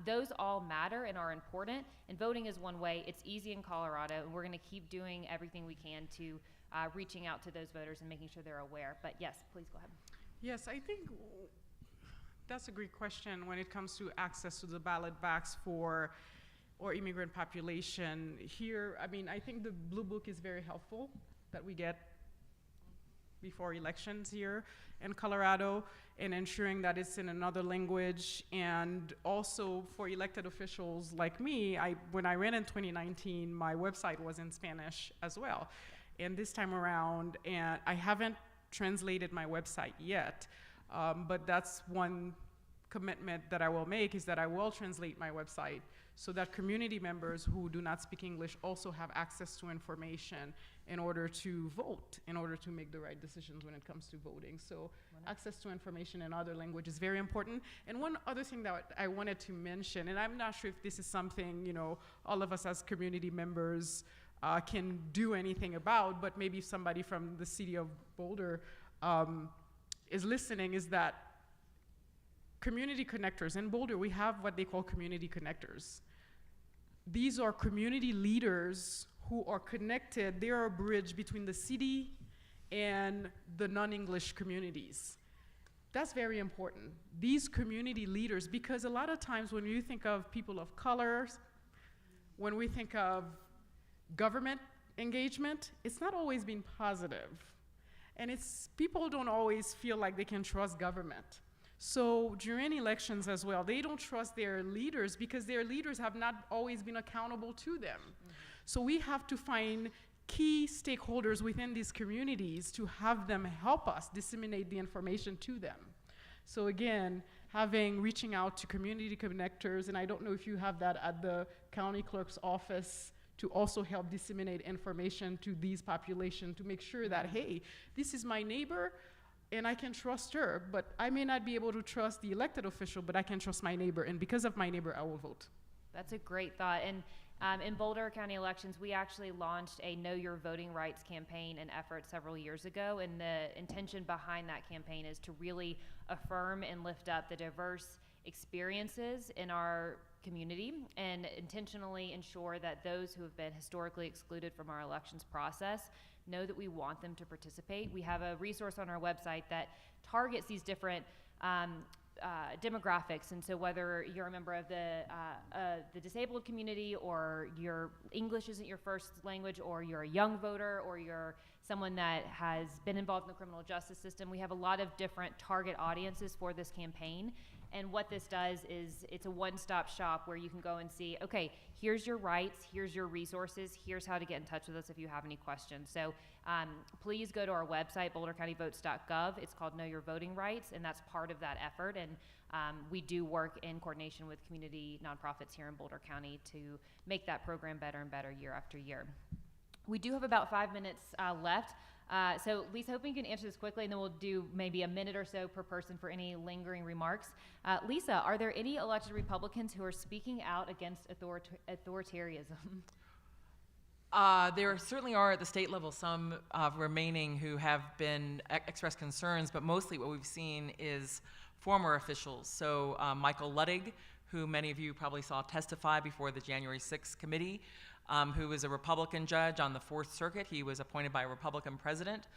those all matter and are important, and voting is one way. It's easy in Colorado, and we're going to keep doing everything we can to reaching out to those voters and making sure they're aware. But yes, please go ahead. Yes, I think that's a great question when it comes to access to the ballot box for our immigrant population. Here, I think the Blue Book is very helpful that we get before elections here in Colorado, and ensuring that it's in another language. And also for elected officials like me, when I ran in 2019, my website was in Spanish as well. And this time around, and I haven't translated my website yet, but that's one commitment that I will make, is that I will translate my website so that community members who do not speak English also have access to information in order to vote, in order to make the right decisions when it comes to voting. So access to information in other language is very important. And one other thing that I wanted to mention, and I'm not sure if this is something, all of us as community members can do anything about, but maybe somebody from the city of Boulder is listening, is that community connectors. In Boulder, we have what they call community connectors. These are community leaders who are connected. They are a bridge between the city and the non-English communities. that's very important. These community leaders, because a lot of times when you think of people of colors, when we think of government engagement, it's not always been positive. And people don't always feel like they can trust government. So during elections as well, they don't trust their leaders because their leaders have not always been accountable to them. Mm-hmm. So we have to find key stakeholders within these communities to have them help us disseminate the information to them. So again, reaching out to community connectors, and I don't know if you have that at the county clerk's office, to also help disseminate information to these populations to make sure that, hey, this is my neighbor, and I can trust her, but I may not be able to trust the elected official, but I can trust my neighbor, and because of my neighbor, I will vote. That's a great thought. And in Boulder County elections, we actually launched a Know Your Voting Rights campaign and effort several years ago, and the intention behind that campaign is to really affirm and lift up the diverse experiences in our community and intentionally ensure that those who have been historically excluded from our elections process know that we want them to participate. We have a resource on our website that targets these different demographics, and so whether you're a member of the disabled community, or your English isn't your first language, or you're a young voter, or you're someone that has been involved in the criminal justice system, we have a lot of different target audiences for this campaign. And what this does is it's a one-stop shop where you can go and see, okay, here's your rights, here's your resources, here's how to get in touch with us if you have any questions. So please go to our website, bouldercountyvotes.gov. It's called Know Your Voting Rights, and that's part of that effort. And we do work in coordination with community nonprofits here in Boulder County to make that program better and better year after year. We do have about 5 minutes left. So Lisa, hoping you can answer this quickly, and then we'll do maybe a minute or so per person for any lingering remarks. Lisa, are there any elected Republicans who are speaking out against authoritarianism? There certainly are at the state level some remaining who have been expressed concerns, but mostly what we've seen is former officials. So Michael Luttig, who many of you probably saw testify before the January 6th committee, who is a Republican judge on the Fourth Circuit. He was appointed by a Republican president,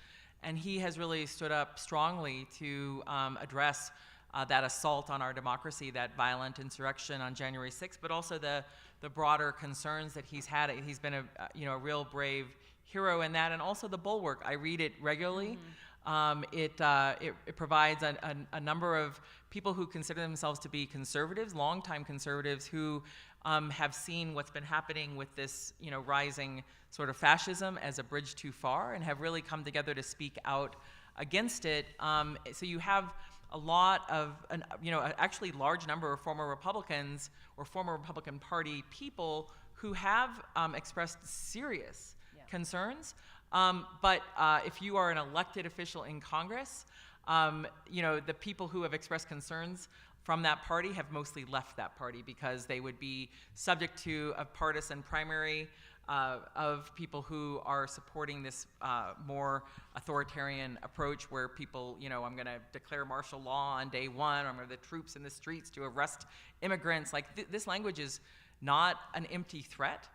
and he has really stood up strongly to address that assault on our democracy, that violent insurrection on January 6th, but also the broader concerns that he's had. He's been a real brave hero in that, and also the Bulwark. I read it regularly. Mm-hmm. It provides a number of people who consider themselves to be conservatives, longtime conservatives, who have seen what's been happening with this, rising sort of fascism as a bridge too far, and have really come together to speak out against it. So you have a lot of, actually large number of former Republicans or former Republican Party people who have expressed serious concerns. But if you are an elected official in Congress, the people who have expressed concerns from that party have mostly left that party because they would be subject to a partisan primary of people who are supporting this more authoritarian approach where people, I'm going to declare martial law on day one, or I'm going to have the troops in the streets to arrest immigrants. Like this language is not an empty threat.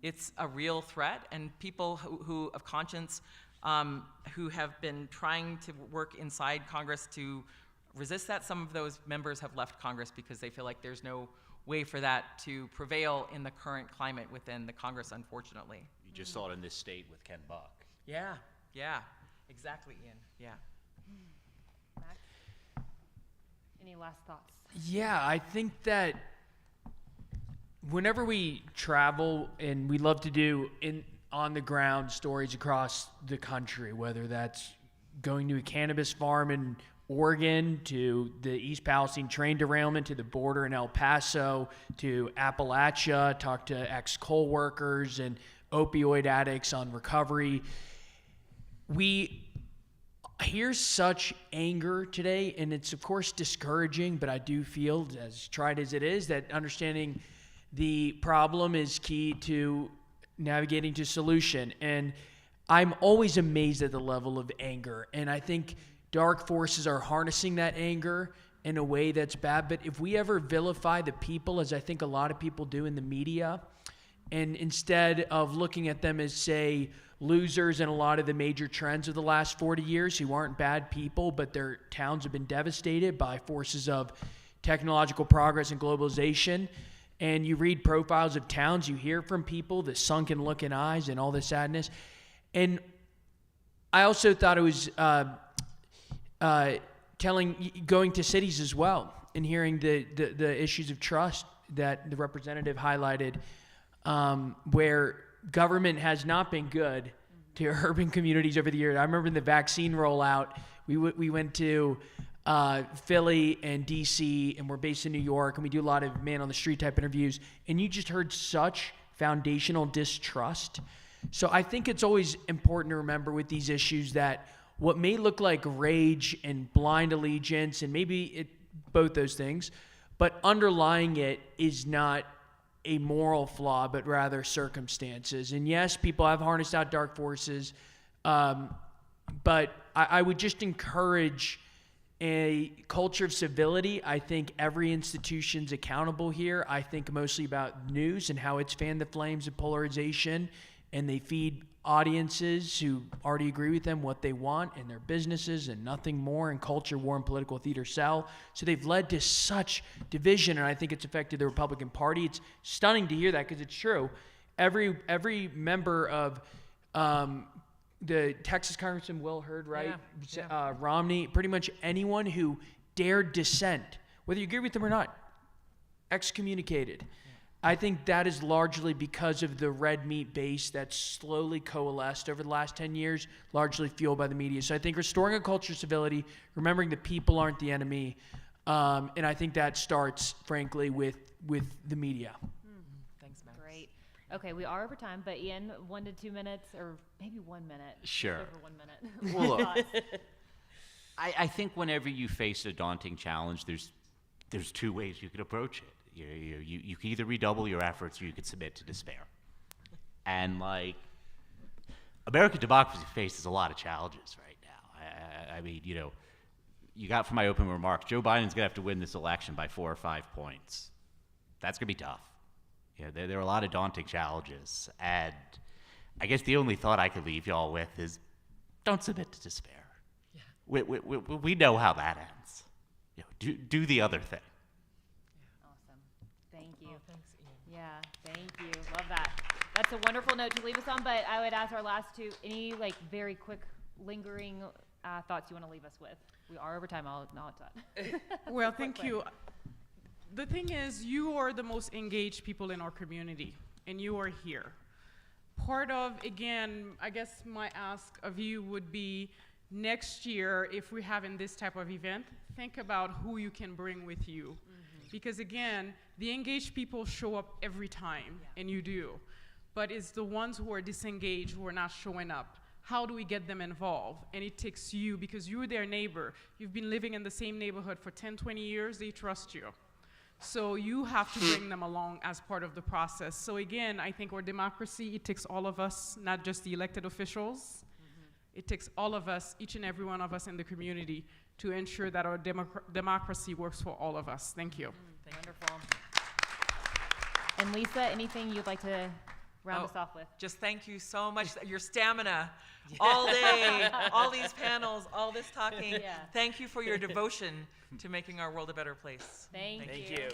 It's a real threat, and people who of conscience who have been trying to work inside Congress to resist that, some of those members have left Congress because they feel like there's no way for that to prevail in the current climate within the Congress, unfortunately. You just saw it in this state with Ken Buck. Yeah, exactly, Ian, yeah. Max, any last thoughts? Yeah, I think that whenever we travel, and we love to do on the ground stories across the country, whether that's going to a cannabis farm in Oregon, to the East Palestine train derailment, to the border in El Paso, to Appalachia, talk to ex-coal workers and opioid addicts on recovery. We hear such anger today, and it's of course discouraging, but I do feel, as tried as it is, that understanding the problem is key to navigating to solution. And I'm always amazed at the level of anger, and I think dark forces are harnessing that anger in a way that's bad. But if we ever vilify the people, as I think a lot of people do in the media, And instead of looking at them as, say, losers in a lot of the major trends of the last 40 years who aren't bad people, but their towns have been devastated by forces of technological progress and globalization. And you read profiles of towns, you hear from people, the sunken look in eyes and all the sadness. And I also thought it was going to cities as well and hearing the issues of trust that the representative highlighted, where government has not been good to urban communities over the years. I remember in the vaccine rollout, we went to Philly and DC, and we're based in New York, and we do a lot of man-on-the-street type interviews, and you just heard such foundational distrust. So I think it's always important to remember with these issues that what may look like rage and blind allegiance, and maybe both those things, but underlying it is not a moral flaw, but rather circumstances. And yes, people have harnessed out dark forces, but I would just encourage a culture of civility. I think every institution's accountable here. I think mostly about news and how it's fanned the flames of polarization, and they feed audiences who already agree with them what they want in their businesses and nothing more, and culture, war, and political theater sell. So they've led to such division, and I think it's affected the Republican Party. It's stunning to hear that because it's true. Every member of the Texas Congressman Will Hurd, right? Yeah. Romney, pretty much anyone who dared dissent, whether you agree with them or not, excommunicated. I think that is largely because of the red meat base that's slowly coalesced over the last 10 years, largely fueled by the media. So I think restoring a culture of civility, remembering that people aren't the enemy, and I think that starts, frankly, with the media. Thanks, Max. Great. Okay, we are over time, but Ian, 1 to 2 minutes, or maybe 1 minute. Sure. Over 1 minute. Well, look, I think whenever you face a daunting challenge, there's two ways you could approach it. You can either redouble your efforts or you could submit to despair. And American democracy faces a lot of challenges right now. I mean, you got from my opening remarks, Joe Biden's gonna have to win this election by 4 or 5 points. That's gonna be tough. There are a lot of daunting challenges. And I guess the only thought I could leave y'all with is don't submit to despair. Yeah. We know how that ends. Do the other thing. Thank you. Oh, thanks, Ian. Yeah, thank you. Love that. That's a wonderful note to leave us on, but I would ask our last two, any very quick lingering thoughts you want to leave us with? We are over time. I'll acknowledge that. Well, thank you. The thing is, you are the most engaged people in our community, and you are here. Part of, again, I guess my ask of you would be next year, if we're having this type of event, think about who you can bring with you. Because again, the engaged people show up every time, and you do. But it's the ones who are disengaged, who are not showing up. How do we get them involved? And it takes you, because you're their neighbor. You've been living in the same neighborhood for 10, 20 years, they trust you. So you have to bring them along as part of the process. So again, I think our democracy, it takes all of us, not just the elected officials. It takes all of us, each and every one of us in the community, to ensure that our democracy works for all of us. Thank you. Wonderful. And Lisa, anything you'd like to round us off with? Just thank you so much. Your stamina all day, all these panels, all this talking. Yeah. Thank you for your devotion to making our world a better place. Thank you. Thank you.